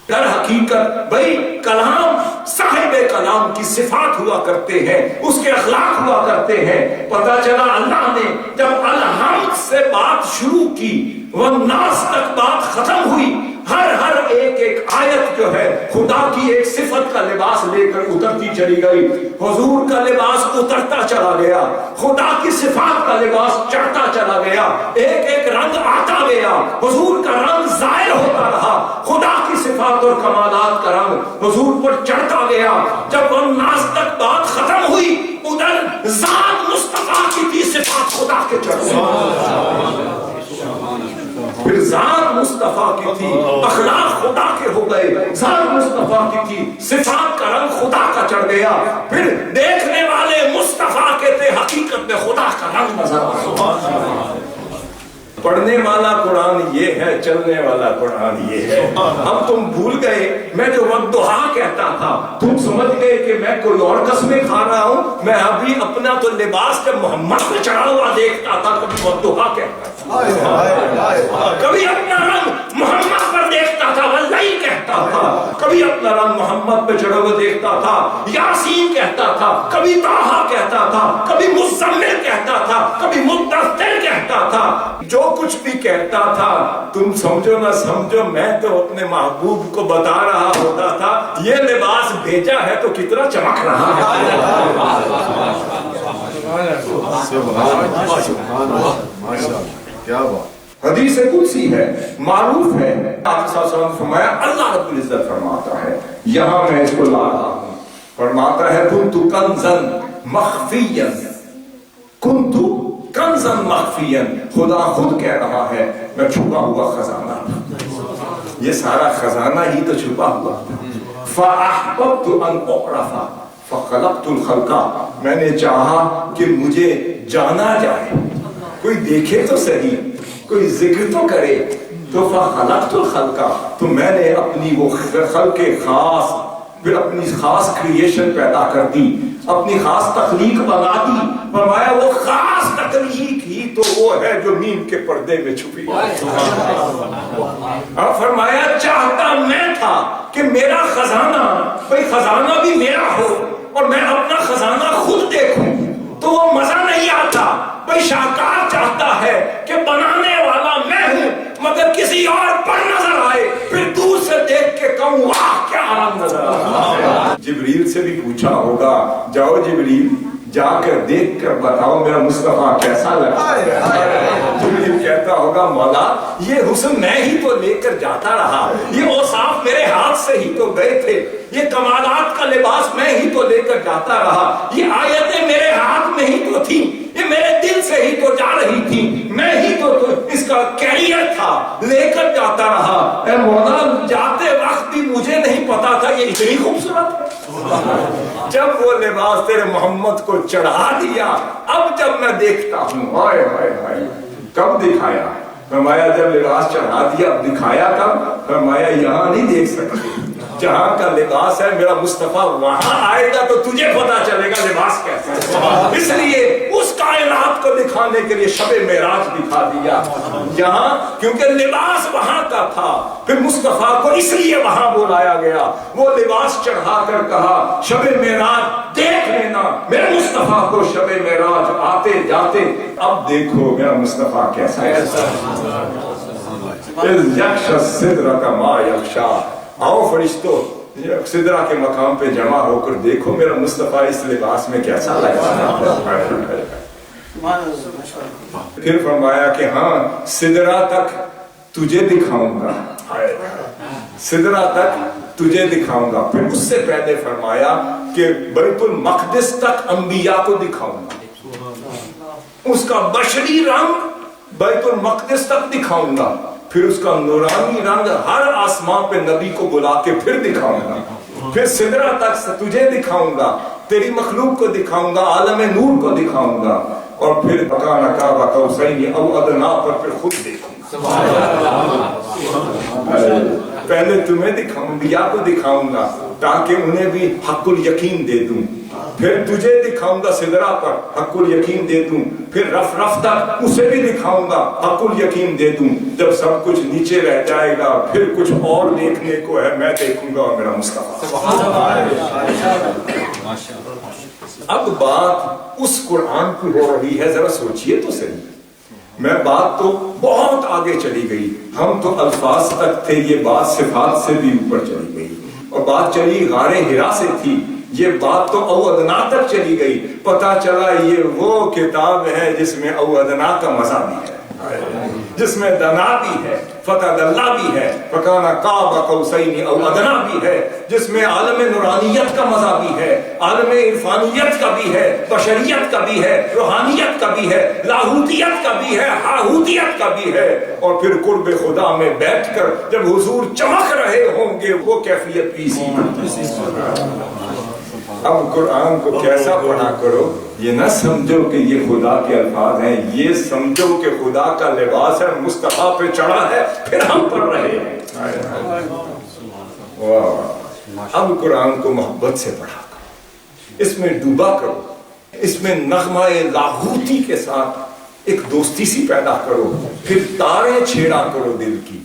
در حقیقت بھئی کلام صاحب کلام کی صفات ہوا کرتے ہیں, اس کے اخلاق ہوا کرتے ہیں. پتا چلا اللہ نے جب الحمد سے بات شروع کی والناس تک بات ختم ہوئی, ہر ایک آیت جو ہے خدا کی ایک صفت کا لباس لے کر اترتی چلی گئی. حضور کا لباس اترتا چلا گیا, خدا کی صفات کا لباس چڑھتا چلا گیا, ایک رنگ آتا گیا, حضور کا رنگ ظاہر ہوتا رہا, خدا کی صفات اور کمالات کا رنگ حضور پر چڑھتا گیا. جب الناس تک بات ختم ہوئی ادھر ذات مصطفیٰ کی تھی, صفات خدا کے چڑھ گئی. پھر ذات مصطفیٰ کی تھی, اخلاق خدا کے ہو گئے, ذات مصطفیٰ کی تھی, صفات کا رنگ خدا کا چڑھ گیا. پھر دیکھنے والے مصطفیٰ کے تھے, حقیقت میں خدا کا رنگ نظر آیا. پڑھنے والا قرآن یہ ہے, چلنے والا قرآن یہ ہے. اب تم بھول گئے میں جو والضحیٰ کہتا تھا, تم سمجھ گئے کہ میں کوئی اور قسمیں کھا رہا ہوں. میں ابھی اپنا تو لباس جب محمد پہ چڑھا ہوا دیکھتا تھا کبھی والضحیٰ کہتا تھا, کبھی اپنا رنگ محمد پر دیکھتا تھا واللیل کہتا تھا, کبھی اپنا رنگ محمد پہ چڑھا ہوا دیکھتا تھا یاسین کہتا تھا, کبھی طٰہٰ کہتا تھا, کبھی مزمل کہتا تھا, کبھی مدثر کہتا کہتا تھا, جو کچھ بھی کہتا تھا, تم سمجھو نہ سمجھو, میں تو اپنے محبوب کو بتا رہا ہوتا تھا یہ لباس بھیجا ہے تو کتنا چمک رہا ہے. کیا بات. حدیث قدسی ہے, معروف ہے. آپ صلی اللہ علیہ وسلم نے فرمایا, اللہ رب العزت فرماتا ہے, یہاں میں اس کو لا رہا ہوں, فرماتا ہے کنت کنزن مخفیا, کنت کنزن مخفیا, خدا خود کہہ رہا ہے میں چھپا ہوا خزانہ تھا, یہ سارا خزانہ ہی تو چھپا ہوا تھا. فاحببت ان اعرف فخلقت الخلق, میں نے چاہا کہ مجھے جانا جائے, کوئی دیکھے تو صحیح, کوئی ذکر تو کرے, تو فخلقت الخلق, تو میں نے اپنی وہ خلق خاص, پھر اپنی خاص کریشن پیدا کر دی, اپنی خاص تخلیق بنا دی. فرمایا وہ خاص تخلیق ہی تو وہ ہے جو نیند کے پردے میں چھپی ہے. اور فرمایا چاہتا میں تھا کہ میرا خزانہ, بھئی خزانہ بھی میرا ہو اور میں اپنا خزانہ خود دیکھوں, تو وہ مزہ نہیں آتا. بھئی شاہکار چاہتا ہے کہ بنانے والا میں ہوں مگر کسی اور پر نظر آئے, پھر دور سے دیکھ کے کہوں واہ کیا آرام نظر آتا. جبریل سے بھی پوچھا ہوگا, جاؤ جبریل جا کر دیکھ کر بتاؤ میرا مصطفیٰ کیسا لگا. جبریل کہتا ہوگا مولا یہ حسن میں ہی تو لے کر جاتا رہا, یہ اوصاف میرے ہاتھ سے ہی تو گئے تھے, یہ کمالات کا لباس میں ہی تو لے کر جاتا رہا, یہ آیتیں میرے ہاتھ میں ہی تو تھی, یہ میرے دل سے ہی تو جا رہی تھی, میں ہی تو اس کا کیریئر تھا, لے کر جاتا رہا. اے مولا جاتے وقت بھی مجھے نہیں پتا تھا یہ اتنی خوبصورت ہے. جب وہ لباس تیرے محمد کو چڑھا دیا, اب جب میں دیکھتا ہوں, ہائے ہائے ہائے, کب دکھایا؟ فرمایا جب لباس چڑھا دیا, اب دکھایا کب؟ فرمایا یہاں نہیں دیکھ سکتے, جہاں کا لباس ہے میرا مصطفیٰ وہاں آئے گا تو تجھے پتا چلے گا لباس کیسا ہے. اس لیے اس کائنات کو دکھانے کے لیے شب معراج دکھا دیا یہاں, کیونکہ لباس وہاں کا تھا. پھر مصطفیٰ کو اس لیے وہاں بلایا گیا, وہ لباس چڑھا کر کہا شب معراج دیکھ لینا میرے مصطفیٰ کو شب معراج آتے جاتے, اب دیکھو میرا مصطفیٰ کیسا ہے. یکشا سدرہ کا ما یکشا, آؤ فرشتوں سدرہ کے مقام پہ جمع ہو کر دیکھو میرا مصطفیٰ اس لباس میں کیسا لگا. پھر فرمایا کہ ہاں سدرہ تک تجھے دکھاؤں گا, سدرہ تک تجھے دکھاؤں گا. پھر اس سے پہلے فرمایا کہ بیت المقدس تک انبیاء کو دکھاؤں گا, اس کا بشری رنگ بیت المقدس تک دکھاؤں گا, پھر اس کا نورانی رنگ ہر آسمان پہ نبی کو بلا کے پھر دکھاؤں گا, پھر سدرہ تک تجھے دکھاؤں گا, تیری مخلوق کو دکھاؤں گا, عالم نور کو دکھاؤں گا, اور پھر فکان قاب قوسین او ادنیٰ پر پھر خود دیکھوں گا. پہلے تمہیں دکھاؤں, انبیاء کو دکھاؤں گا تاکہ انہیں بھی حق الیقین دے دوں, پھر تجھے دکھاؤں گا سدرہ پر حق الیقین دے دوں, پھر رف رف تک اسے بھی دکھاؤں گا حق الیقین دے دوں. جب سب کچھ نیچے رہ جائے گا پھر کچھ اور دیکھنے کو ہے, میں دیکھوں گا اور میرا مصطفیٰ. اب بات اس قرآن کی ہو رہی ہے, ذرا سوچئے تو صحیح. میں بات تو بہت آگے چلی گئی, ہم تو الفاظ تک تھے, یہ بات صفات سے بھی اوپر چلی گئی, اور بات چلی غار حرا سے تھی, یہ بات تو او ادنا تک چلی گئی. پتا چلا یہ وہ کتاب ہے جس میں او ادنا کا مزہ بھی ہے, جس میں دنا بھی ہے, فتح اللہ بھی ہے, فکان قاب قوسین او ادنا بھی ہے, جس میں عالم نورانیت کا مزہ بھی ہے, عالم عرفانیت کا بھی ہے, بشریت کا بھی ہے, روحانیت کا بھی ہے, لاہوتیت کا بھی ہے, ہاہوتیت کا بھی ہے, اور پھر قرب خدا میں بیٹھ کر جب حضور چمک رہے ہوں گے وہ کیفیت بھی اسی. اب قرآن کو کیسا پڑھا کرو, یہ نہ سمجھو کہ یہ خدا کے الفاظ ہیں, یہ سمجھو کہ خدا کا لباس ہے, مصطفیٰ پہ چڑھا ہے, پھر ہم پڑھ رہے ہیں. اب قرآن کو محبت سے پڑھا کرو, اس میں ڈوبا کرو, اس میں نغمہ لاہوتی کے ساتھ ایک دوستی سی پیدا کرو, پھر تاریں چھیڑا کرو دل کی,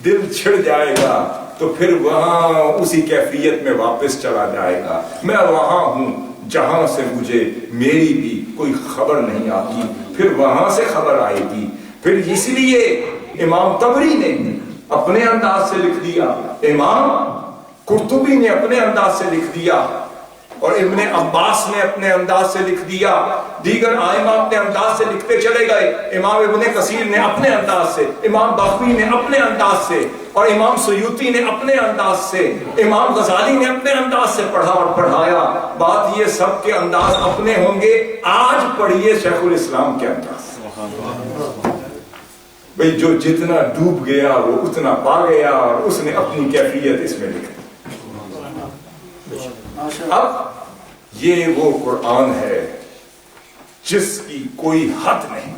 دل چھڑ جائے گا تو پھر وہاں اسی کیفیت میں واپس چلا جائے گا. میں وہاں ہوں جہاں سے مجھے میری بھی کوئی خبر نہیں آتی, پھر وہاں سے خبر آئے گی, پھر اس لیے امام طبری نے اپنے انداز سے لکھ دیا، امام قرطبی نے اپنے انداز سے لکھ دیا، اور ابن عباس نے اپنے انداز سے لکھ دیا، دیگر ائمہ اپنے انداز سے لکھتے چلے گئے، امام ابن کثیر نے اپنے انداز سے، امام بغوی نے اپنے انداز سے، اور امام سیوطی نے اپنے انداز سے، امام غزالی نے اپنے انداز سے پڑھا اور پڑھایا۔ بات یہ سب کے انداز اپنے ہوں گے، آج پڑھیے شیخ الاسلام کے انداز سے۔ بھئی جو جتنا ڈوب گیا وہ اتنا پا گیا، اور اس نے اپنی کیفیت اس میں لکھ دی۔ اب یہ وہ قرآن ہے جس کی کوئی حد نہیں۔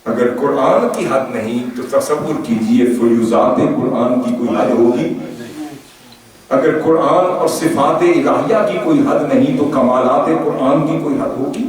اگر قرآن کی حد نہیں تو تصور کیجئے فیوزات قرآن کی کوئی حد ہوگی؟ اگر قرآن اور صفات الہیہ کی کوئی حد نہیں تو کمالات قرآن کی کوئی حد ہوگی؟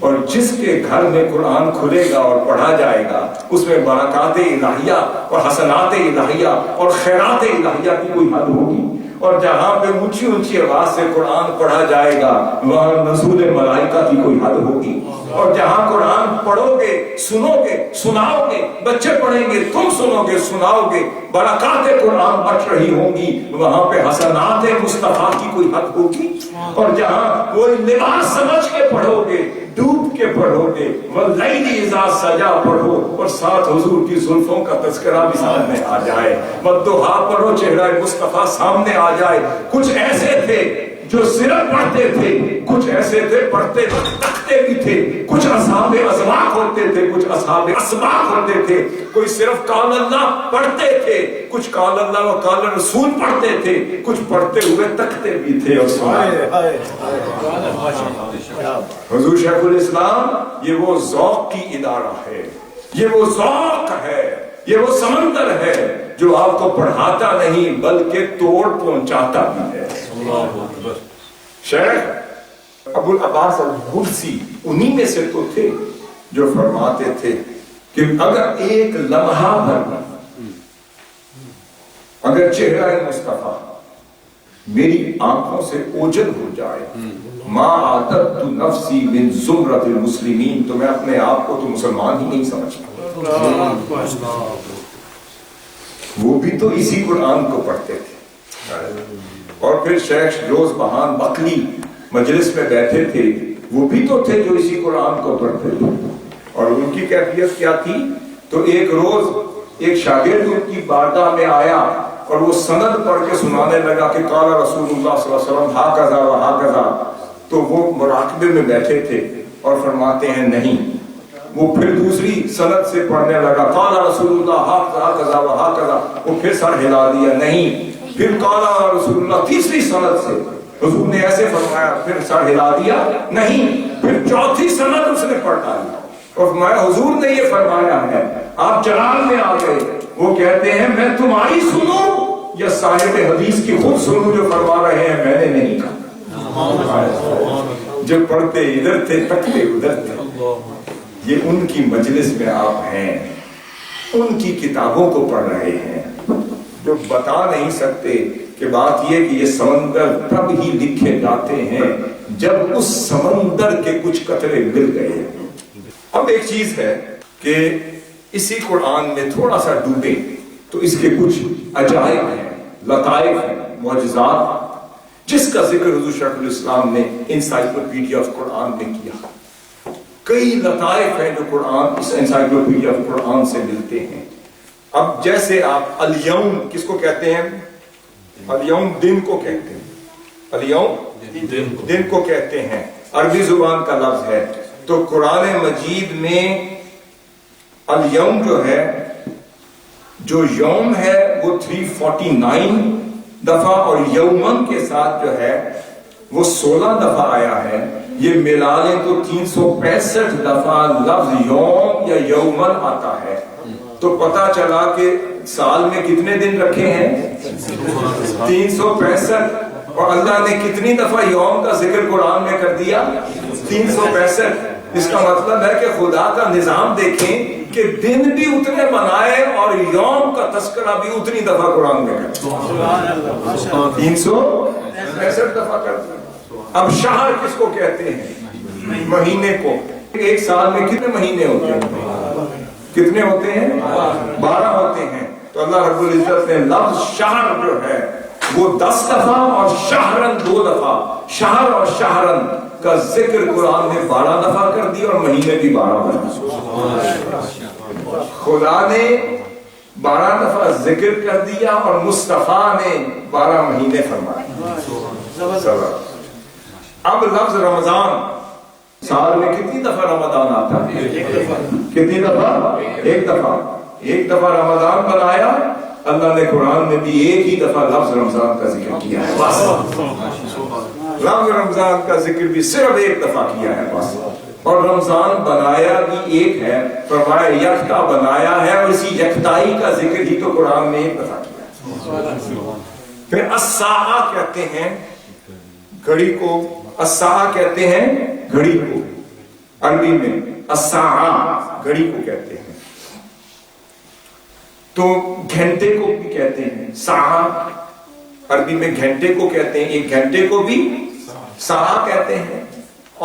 اور جس کے گھر میں قرآن کھلے گا اور پڑھا جائے گا اس میں برکات الہیہ اور حسنات الہیہ اور خیرات الہیہ کی کوئی حد ہوگی؟ اور جہاں پہ اونچی اونچی آواز سے قرآن پڑھا جائے گا وہاں نزول ملائکہ کی کوئی حد ہوگی؟ اور جہاں قرآن پڑھو گے، سنو گے، سناؤ گے، بچے پڑھیں گے، تم سنو گے، سناؤ گے، برکات قرآن بچ رہی ہوں گی، وہاں پہ حسنات مصطفیٰ کی کوئی حد ہوگی؟ اور جہاں کوئی لباس سمجھ کے پڑھو گے، ڈوب کے پڑھو گے، واللیل اذا سجا پڑھو اور ساتھ حضور کی زلفوں کا تذکرہ بھی سامنے آ جائے، والضحیٰ پڑھو چہرہ مصطفیٰ سامنے آ جائے۔ کچھ ایسے تھے جو صرف پڑھتے تھے، کچھ ایسے تھے پڑھتے تکتے بھی تھے، کچھ اصحاب ازواق ہوتے تھے، کچھ اصحاب اسباق ہوتے تھے، کوئی صرف قال اللہ پڑھتے تھے، کچھ قال اللہ و قال رسول پڑھتے تھے، کچھ پڑھتے ہوئے تکتے بھی تھے اور سنائے۔ حضور شیخ الاسلام یہ وہ ذوق کی ادارہ ہے، یہ وہ ذوق ہے، یہ وہ سمندر ہے جو آپ کو پڑھاتا نہیں بلکہ توڑ پہنچاتا بھی ہے۔ شیخ ابو العباس البرسی انہی میں سے تو تھے جو فرماتے تھے کہ اگر ایک لمحہ بھر اگر چہرہ مصطفیٰ میری آنکھوں سے اوجھل ہو جائے، ما عادت نفسی من زمرۃ المسلمین، تو میں اپنے آپ کو تو مسلمان ہی نہیں سمجھتا۔ وہ بھی تو اسی قرآن کو پڑھتے تھے۔ اور پھر شیخ روز بہان بکلی مجلس میں بیٹھے تھے، وہ بھی تو تھے جو اسی قرآن کو پڑھتے تھے، اور ان کی کیفیت کیا تھی؟ تو ایک روز ایک شاگرد ان کی بارگاہ میں آیا اور وہ سند پڑھ کے سنانے لگا کہ قال رسول اللہ صلی اللہ علیہ وسلم ہاکذا و ہاکذا، تو وہ مراقبے میں بیٹھے تھے اور فرماتے ہیں نہیں۔ وہ پھر دوسری سند سے پڑھنے لگا قال رسول اللہ ہاکذا و ہاکذا، وہ پھر سر ہلا دیا نہیں۔ پھر قال رسول اللہ تیسری سند سے، حضور نے ایسے فرمایا، پھر سر ہلا دیا نہیں۔ پھر چوتھی سند اس نے پڑھ ڈالی اور فرمایا حضور نے یہ فرمایا ہے۔ آپ جلال میں آ گئے، وہ کہتے ہیں میں تمہاری سنوں یا صاحب حدیث کی خود سنوں جو فرما رہے ہیں، میں نے نہیں کہا۔ جو پڑھتے ادھر تھے تکتے ادھر تھے۔ یہ ان کی مجلس میں آپ ہیں، ان کی کتابوں کو پڑھ رہے ہیں، جو بتا نہیں سکتے کہ بات یہ کہ یہ سمندر تب ہی لکھے جاتے ہیں جب اس سمندر کے کچھ قطرے مل گئے۔ اب ایک چیز ہے کہ اسی قرآن میں تھوڑا سا ڈوبے تو اس کے کچھ عجائب ہیں، لطائف ہیں، معجزات، جس کا ذکر حضور شیخ الاسلام نے انسائکلوپیڈیا آف قرآن میں کیا۔ کئی لطائف ہیں جو قرآن اس انسائکلوپیڈیا آف قرآن سے ملتے ہیں۔ اب جیسے آپ الیوم کس کو کہتے ہیں؟ الیوم دن کو کہتے ہیں، الیوم دن کو کہتے ہیں، عربی زبان کا لفظ ہے۔ تو قرآن مجید میں الیوم جو ہے، جو یوم ہے وہ 349 دفعہ اور یومن کے ساتھ جو ہے وہ 16 دفعہ آیا ہے۔ یہ ملا لیں تو 365 دفعہ لفظ یوم یا یومن آتا ہے۔ تو پتا چلا کہ سال میں کتنے دن رکھے ہیں؟ 365۔ اور اللہ نے کتنی دفعہ یوم کا ذکر قرآن میں کر دیا؟ 365۔ اس کا مطلب ہے کہ خدا کا نظام دیکھیں کہ دن بھی اتنے بنائے اور یوم کا تذکرہ بھی اتنی دفعہ قرآن میں کرتا، 365 دفعہ کرتا۔ اب شہر کس کو کہتے ہیں؟ مہینے کو۔ ایک سال میں کتنے مہینے ہوتے ہیں؟ کتنے ہوتے ہیں؟ 12 ہوتے ہیں. تو اللہ رب العزت نے لفظ شہر جو ہے وہ 10 دفعہ اور شہرن 2 دفعہ، شہر اور شہرن کا ذکر قرآن نے 12 دفعہ کر دیا اور مہینے بھی 12 دفعہ. خدا نے 12 دفعہ ذکر کر دیا اور مصطفیٰ نے 12 مہینے فرمائے. اب لفظ رمضان، سال میں کتنی دفعہ رمضان آتا ہے؟ کتنی دفعہ؟ ایک دفعہ. ایک دفعہ رمضان بنایا اللہ نے قرآن میں بھی ایک ہی دفعہ لفظ رمضان کا ذکر کیا ہے بس. لفظ رمضان کا ذکر بھی صرف ایک دفعہ کیا ہے بس. اور رمضان بنایا بھی ایک ہے، فرمایا یکتا بنایا ہے، اور اسی یکتائی کا ذکر ہی تو قرآن نے ایک دفعہ کیا ہے. پھر الساعہ کہتے ہیں گھڑی کو، الساعہ کہتے ہیں گھڑی کو، عربی میں الساعہ گھڑی کو کہتے ہیں. تو گھنٹے کو بھی کہتے ہیں ساعہ، عربی میں گھنٹے کو کہتے ہیں، ایک گھنٹے کو بھی ساعہ کہتے ہیں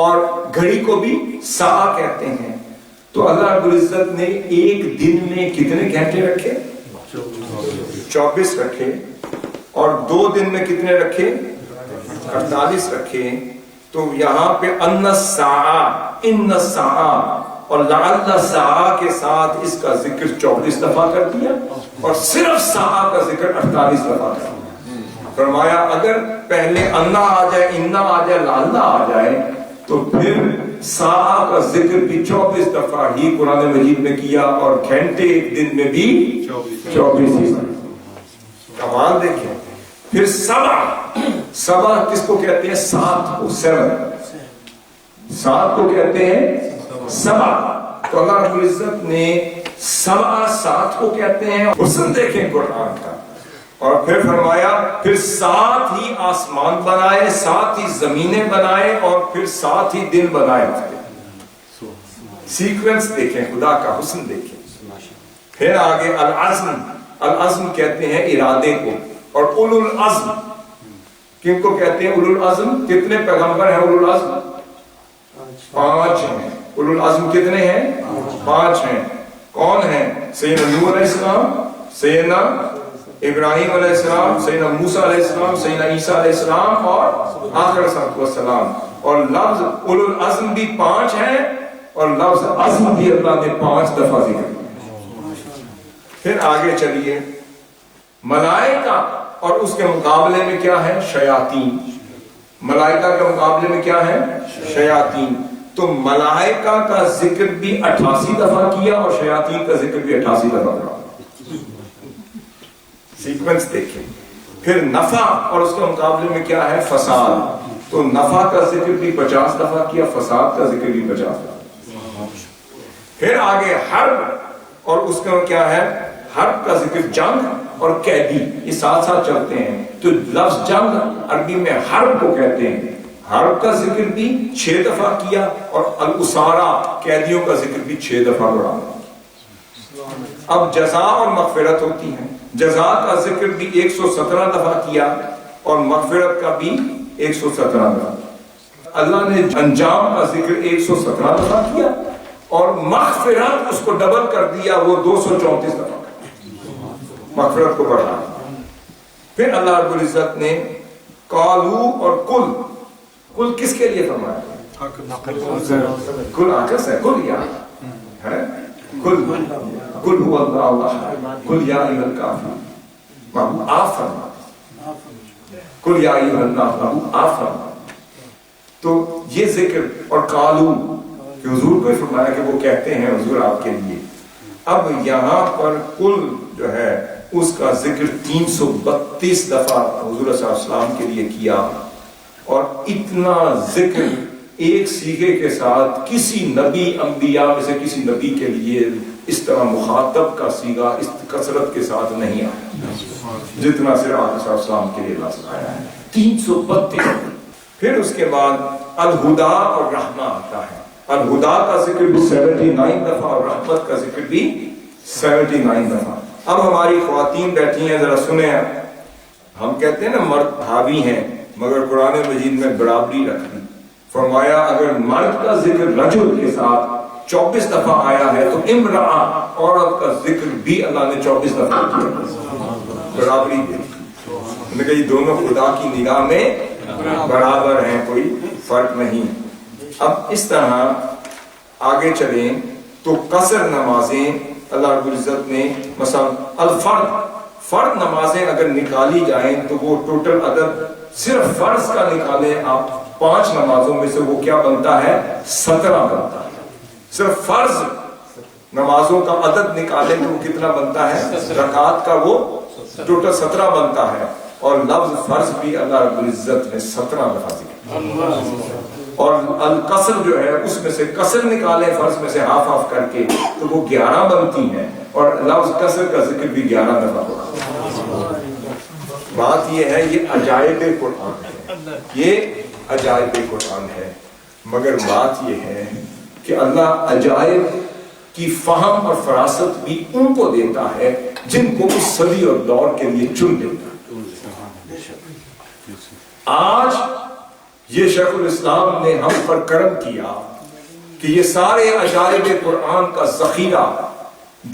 اور گھڑی کو بھی ساعہ کہتے ہیں. تو اللہ رب العزت نے ایک دن میں کتنے گھنٹے رکھے؟ 24 رکھے. اور 2 دن میں کتنے رکھے؟ 48 رکھے. تو یہاں پہ ان الساعہ اور لعل الساعہ کے ساتھ اس کا ذکر 24 دفعہ کر دیا اور صرف ساعہ کا ذکر 48 دفعہ کر دیا. فرمایا اگر پہلے انا آ جائے، انا آ جائے، لعل آ جائے تو پھر ساعہ کا ذکر بھی 24 دفعہ ہی قرآن مجید میں کیا اور گھنٹے ایک دن میں بھی 24 ہی. کمال دیکھیں. پھر سبع کس کو کہتے ہیں؟ 7 کو، 7 کو کہتے ہیں سبع. تو اللہ رب العزت نے سبع 7 کو کہتے ہیں. حسن دیکھیں قرآن کا. اور پھر فرمایا پھر 7 ہی آسمان بنائے، 7 ہی زمینیں بنائے اور پھر 7 ہی دن بنائے. سیکوینس دیکھیں، خدا کا حسن دیکھیں. پھر آگے العزم کہتے ہیں ارادے کو. اور اولو العزم کن کو کہتے ہیں؟ اولو العزم. کتنے پیغمبر ہیں اولو العزم؟ 5 ہیں. اولو العزم کتنے ہیں؟ 5 ہیں. کون ہیں؟ سیدنا نوح علیہ السلام، سیدنا ابراہیم علیہ السلام، سیدنا موسیٰ علیہ السلام، سیدنا عیسیٰ علیہ السلام اور آخر صلی السلام. اور لفظ اولو العزم بھی 5 ہیں اور لفظ عزم بھی اللہ نے 5 دفعہ ذکر کیا. پھر آگے چلیے. ملائکہ اور اس کے مقابلے میں کیا ہے؟ شیاطین. ملائکہ کے مقابلے میں کیا ہے؟ شیاطین. تو ملائکہ کا ذکر بھی 88 دفعہ کیا اور شیاطین کا ذکر بھی 88 دفعہ کیا. سیکوینس دیکھیں. پھر نفع اور اس کے مقابلے میں کیا ہے؟ فساد. تو نفع کا ذکر بھی 50 دفعہ کیا، فساد کا ذکر بھی 50 دفعہ. پھر آگے حرب اور اس کا کیا ہے؟ حرب کا ذکر جنگ اور قیدی، یہ ساتھ ساتھ چلتے ہیں. تو لفظ جنگ عربی میں حرب کو کہتے ہیں. حرب کا ذکر بھی 6 دفعہ کیا اور الاسارہ قیدیوں کا ذکر بھی 6 دفعہ بڑھا. اب جزا اور مغفرت ہوتی ہیں. جزا کا ذکر بھی 117 دفعہ کیا اور مغفرت کا بھی 117 دفعہ. اللہ نے انجام کا ذکر 117 دفعہ کیا اور مغفرت اس کو ڈبل کر دیا، وہ 234 دفعہ مغفرت کو بڑھا. پھر اللہ رب العزت نے قالو اور کل کس کے لیے فرمایا؟ کل آکس ہے. کل یا ہے کل هو اللہ احد کل یا ایھا الکافرون. آپ فرما کل یا ایھا الناس، آپ فرما. تو یہ ذکر اور قالو کہ حضور کو فرمایا کہ وہ کہتے ہیں حضور آپ کے لیے. اب یہاں پر کل جو ہے اس کا ذکر 332 دفعہ حضور صلی اللہ علیہ وسلم کے لیے کیا. اور اتنا ذکر ایک سیغے کے ساتھ کسی نبی انبیاء میں سے کسی نبی کے لیے اس طرح مخاطب کا سیغہ اس کثرت کے ساتھ نہیں آیا جتنا صرف آپ صلی اللہ علیہ وسلم کے لیے لفظ آیا ہے. 332. پھر اس کے بعد الہدا اور رحمہ آتا ہے. الہدا کا ذکر بھی 79 دفعہ اور رحمت کا ذکر بھی 79 دفعہ. اب ہماری خواتین بیٹھی ہیں، ذرا سنیں. ہم کہتے ہیں نا مرد بھابی ہیں، مگر قرآن مجید میں برابری رکھ دی. فرمایا اگر مرد کا ذکر رجل کے ساتھ 24 دفعہ آیا ہے تو امرأہ عورت کا ذکر بھی اللہ نے 24 دفعہ کیا، برابری دی۔ میں نے کہا یہ دونوں خدا کی نگاہ میں برابر ہیں، کوئی فرق نہیں۔ اب اس طرح آگے چلیں تو قصر نمازیں اللہ رب العزت نے مثلا فرض نمازیں اگر نکالی جائیں تو وہ ٹوٹل عدد صرف فرض کا نکالیں آپ 5 نمازوں میں سے، وہ کیا بنتا ہے؟ 17 بنتا ہے۔ صرف فرض نمازوں کا عدد نکالیں تو وہ کتنا بنتا ہے؟ رکعات کا وہ ٹوٹل 17 بنتا ہے، اور لفظ فرض بھی اللہ رب العزت نے 17 دفعہ ذکر، اور القصر جو ہے اس میں سے قصر نکالیں فرض میں سے ہاف آف کر کے تو وہ 11 بنتی ہیں، اور لفظ قصر کا ذکر بھی 11 دفعہ ہوگا۔ بات یہ ہے یہ عجائب قرآن ہے، یہ عجائب قرآن ہے، مگر بات یہ ہے کہ اللہ عجائب کی فہم اور فراست بھی ان کو دیتا ہے جن کو اس صدی اور دور کے لیے چن دیتا ہے۔ آج یہ شیخ الاسلام نے ہم پر کرم کیا کہ یہ سارے عجائب قرآن کا ذخیرہ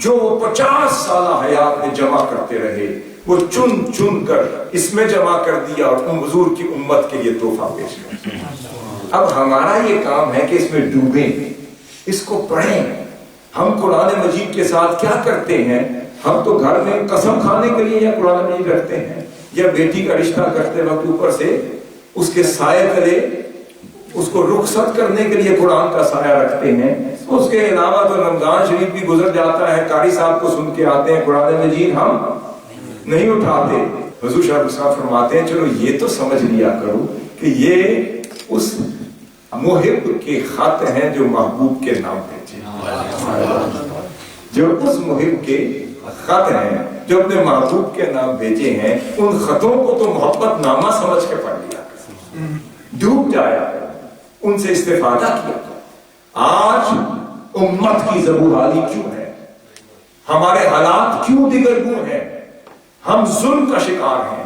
جو وہ 50 سالہ حیات میں جمع کرتے رہے وہ چن چن کر اس میں جمع کر دیا اور حضور کی امت کے لیے تحفہ پیش کیا۔ اب ہمارا یہ کام ہے کہ اس میں ڈوبیں، اس کو پڑھیں۔ ہم قرآن مجید کے ساتھ کیا کرتے ہیں؟ ہم تو گھر میں قسم کھانے کے لیے یا قرآن مجید رکھتے ہیں، یا بیٹی کا رشتہ کرتے وقت اوپر سے اس کے سائے تلے اس کو رخصت کرنے کے لیے قرآن کا سایہ رکھتے ہیں۔ اس کے علاوہ تو رمضان شریف بھی گزر جاتا ہے، قاری صاحب کو سن کے آتے ہیں، قرآن مجید ہم نہیں اٹھاتے۔ حضور شاہ صاحب فرماتے ہیں چلو یہ تو سمجھ لیا کرو کہ یہ اس محب کے خط ہیں جو محبوب کے نام بھیجے، جو اس محب کے خط ہیں جو اپنے محبوب کے نام بھیجے ہیں، ان خطوں کو تو محبت نامہ سمجھ کے پڑھ لیا، ڈوب جایا، ان سے استفادہ کیا۔ آج امت کی زبورحالی کیوں ہے؟ ہمارے حالات کیوں دگرگوں ہیں؟ ہم ظلم کا شکار ہیں،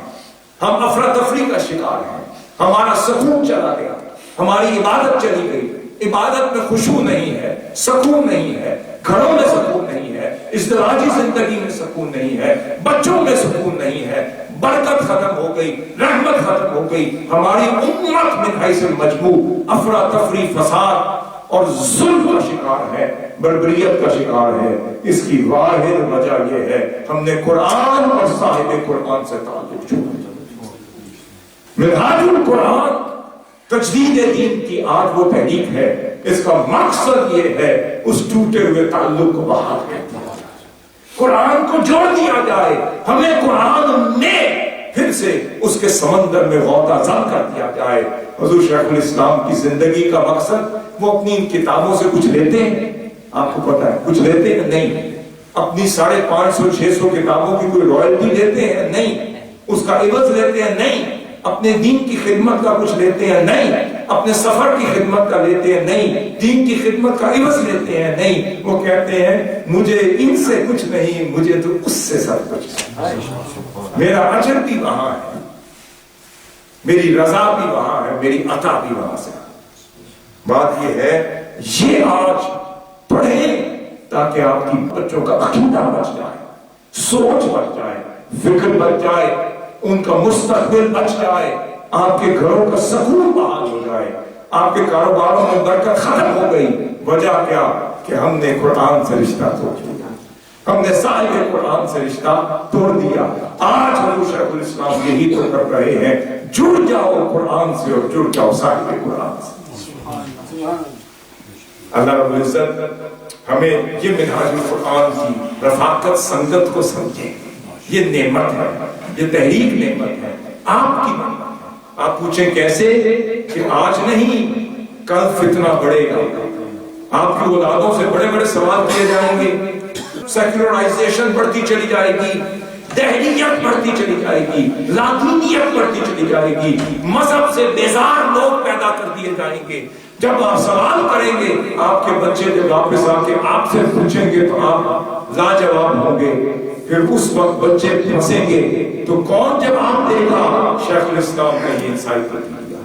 ہم افراتفری کا شکار ہیں، ہمارا سکون چلا گیا، ہماری عبادت چلی گئی، عبادت میں خشوع نہیں ہے، سکون نہیں ہے، گھروں میں سکون نہیں ہے، ازدواجی زندگی میں سکون نہیں ہے، بچوں میں سکون نہیں ہے، برکت ختم ہو گئی، رحمت ختم ہو گئی۔ ہماری امت من حیث المجموع افراتفری، فساد اور ظلم کا شکار ہے، بربریت کا شکار ہے۔ اس کی واحد وجہ یہ ہے ہم نے قرآن اور صاحب قرآن سے تعلق چھوڑا۔ منہاج القرآن تجدید دین کی آج وہ تحریک ہے، اس کا مقصد یہ ہے اس ٹوٹے ہوئے تعلق کو بحال کر دیا جائے، قرآن کو جوڑ دیا جائے، ہمیں قرآن میں پھر سے اس کے سمندر میں غوطہ زن کر دیا جائے۔ حضور شیخ الاسلام کی زندگی کا مقصد وہ اپنی ان کتابوں سے کچھ لیتے ہیں، آپ کو پتا ہے کچھ لیتے ہیں نہیں، اپنی 550-600 کتابوں کی کوئی رائلٹی لیتے ہیں نہیں، اس کا عوض لیتے ہیں نہیں، اپنے دین کی خدمت کا کچھ لیتے ہیں نہیں، اپنے سفر کی خدمت کا لیتے ہیں نہیں، دین کی خدمت کا عوض لیتے ہیں نہیں۔ وہ کہتے ہیں مجھے ان سے کچھ نہیں، مجھے تو اس سے سب کچھ ہے، میرا اجر بھی وہاں ہے، میری رضا بھی وہاں ہے، میری عطا بھی وہاں سے۔ بات یہ ہے یہ آج پڑھیں تاکہ آپ کی بچوں کا عقیدہ بچ جائے، سوچ بچ جائے، فکر بچ جائے، ان کا مستقبل بچ جائے، آپ کے گھروں کا سکون بحال ہو جائے، آپ کے کاروباروں میں برکت ختم ہو گئی۔ وجہ کیا؟ کہ ہم نے قرآن سے رشتہ توڑ دیا، ہم نے صاحب قرآن سے رشتہ توڑ دیا۔ آج حضور شیخ الاسلام یہی تو کر رہے ہیں، جڑ جاؤ قرآن سے اور جڑ جاؤ صاحب قرآن سے۔ اللہ رب العزت ہمیں یہ منہاج القرآن کی رفاقت سنگت کو سمجھیں، یہ نعمت ہے، یہ تحریک نعمت ہے، آپ کی نعمت ہے۔ آپ پوچھیں کیسے؟ کہ آج نہیں کل فتنہ بڑھے گا، آپ کی اولادوں سے بڑے بڑے سوال کیے جائیں گے، سیکولرائزیشن بڑھتی چلی جائے گی، دہریت بڑھتی چلی جائے گی، لاطینیت بڑھتی چلی جائے گی، مذہب سے بیزار لوگ پیدا کر دیے جائیں گے۔ جب آپ سوال کریں گے آپ کے بچے جب واپس آ کے آپ سے پوچھیں گے تو آپ لاجواب ہوں گے، پھر اس وقت بچے پھنسیں گے تو کون جواب دے گا؟ شیخ الاسلام نے یہ انسائٹ دیا،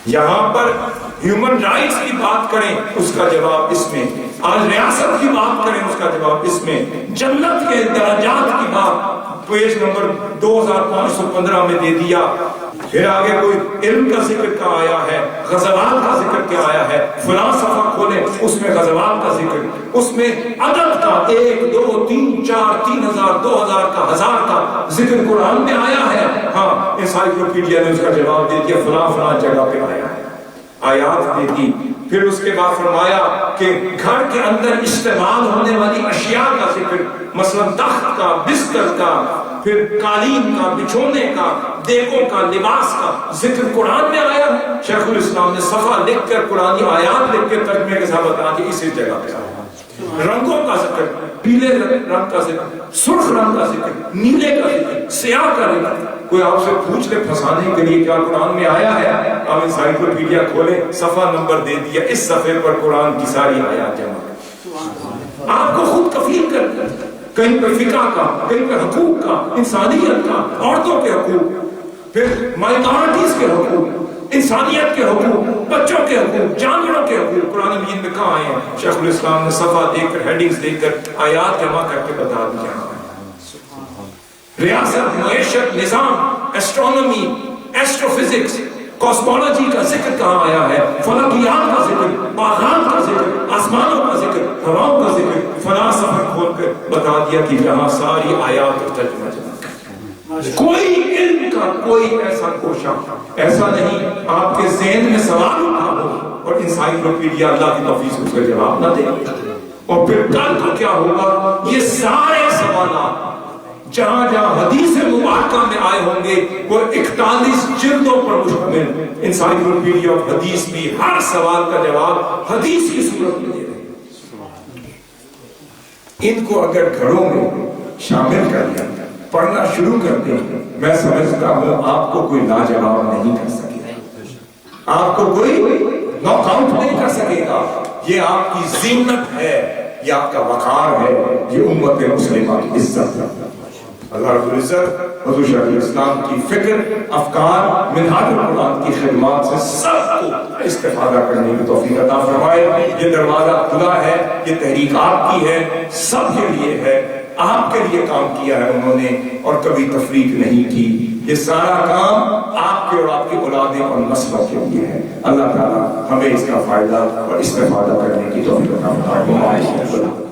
یہاں پر ہیومن رائٹس کی بات کریں اس کا جواب اس میں، آج ریاست کی بات کریں اس کا جواب اس میں، جنت کے درجات کی بات پیج نمبر 2515 میں دے دیا۔ پھر آگے کوئی علم کا ذکر کا آیا ہے، غزوات کا ذکر کیا آیا ہے، فلاں صفحہ کھولیں اس میں غزوات کا ذکر، اس میں عدد کا 1 2 3 4 3000 2000 کا 1000 کا ذکر قرآن میں آیا ہے۔ ہاں انسائکلوپیڈیا نے اس کا جواب دے دیا، فلاں فلاں جگہ پہ آیا ہے، آیات دے دی۔ پھر اس کے بعد فرمایا کہ گھر کے اندر استعمال ہونے والی اشیاء کا ذکر، مثلا تخت کا، بستر کا، پھر قالین کا، بچھونے کا، دیگوں کا، لباس کا ذکر قرآن میں آیا ہے۔ شیخ الاسلام نے صفحہ لکھ کر قرآنی آیات لکھ کے ترجمے کے ساتھ بتا دیا اسی جگہ پہ آیا۔ رنگوں کا ذکر، پیلے رنگ کا ذکر، سرخ رنگ کا ذکر، نیلے کا ذکر، سیاہ کا ذکر۔ کوئی آپ سے پوچھ لے پھنسانے کے لیے کیا قرآن میں آیا ہے، آپ انسائکلوپیڈیا کھولیں، صفحہ نمبر دے دیا، اس صفحے پر قرآن کی ساری آیات جمع، آپ کو خود کفیل کر دیا۔ کہیں پر فقہ کا، کہیں پر حقوق کا، انسانیت کا، عورتوں کے حقوق، پھر مائنورٹیز کے حقوق، انسانیت کے حقوق، بچوں کے حقوق، جانوروں کے حقوق قرآن مجید میں کہاں آئے ہیں؟ شیخ الاسلام نے صفحہ دیکھ کر، ہیڈنگز دیکھ کر آیات جمع کر کے بتا دیا۔ ریاست، معیشت، نظام، ایسٹرونومی، ایسٹرو فزکس، کاسمولوجی کا ذکر کہاں آیا ہے، فلکیات کا ذکر، باغات کا ذکر، آسمانوں کا ذکر، ہواؤں کا ذکر، فلاں صفحہ کھول کر بتا دیا کہ جہاں ساری آیات کا ترجمہ جمع۔ کوئی علم کا کوئی ایسا کوشاں ایسا نہیں آپ کے ذہن میں سوال اٹھا ہو اور انسائکلوپیڈیا اللہ کی توفیق سے اس کا جواب نہ دے، اور پھر کل کو کیا ہوگا، یہ سارے سوالات جہاں جہاں حدیث مبارکہ میں آئے ہوں گے وہ 41 جلدوں پر مشتمل انسائکلوپیڈیا آف حدیث بھی ہر سوال کا جواب حدیث کی صورت میں دے رہے ہیں۔ ان کو اگر گھروں میں شامل کر لیا، پڑھنا شروع کر دیں، میں سمجھتا ہوں آپ کو کوئی لاجواب نہیں کر سکے گا، آپ کو کوئی ناک آؤٹ نہیں کر سکے گا۔ یہ آپ کی زینت ہے، یہ آپ کا وقار ہے، یہ امت مسلمہ کی عزت ہے۔ اللہ رب العزت حضور شیخ الاسلام کی فکر، افکار، منہاج القرآن کی خدمات سے سب کو استفادہ کرنے کی توفیق عطا فرمائے۔ یہ دروازہ کھلا ہے، یہ تحریک آپ کی ہے، سب کے لیے ہے، آپ کے لیے کام کیا ہے انہوں نے اور کبھی تفریق نہیں کی۔ یہ سارا کام آپ کے اور آپ کی اولادیں اور نسلوں کے لیے ہے۔ اللہ تعالیٰ ہمیں اس کا فائدہ اور استفادہ کرنے کی توفیق عطا فرمائے۔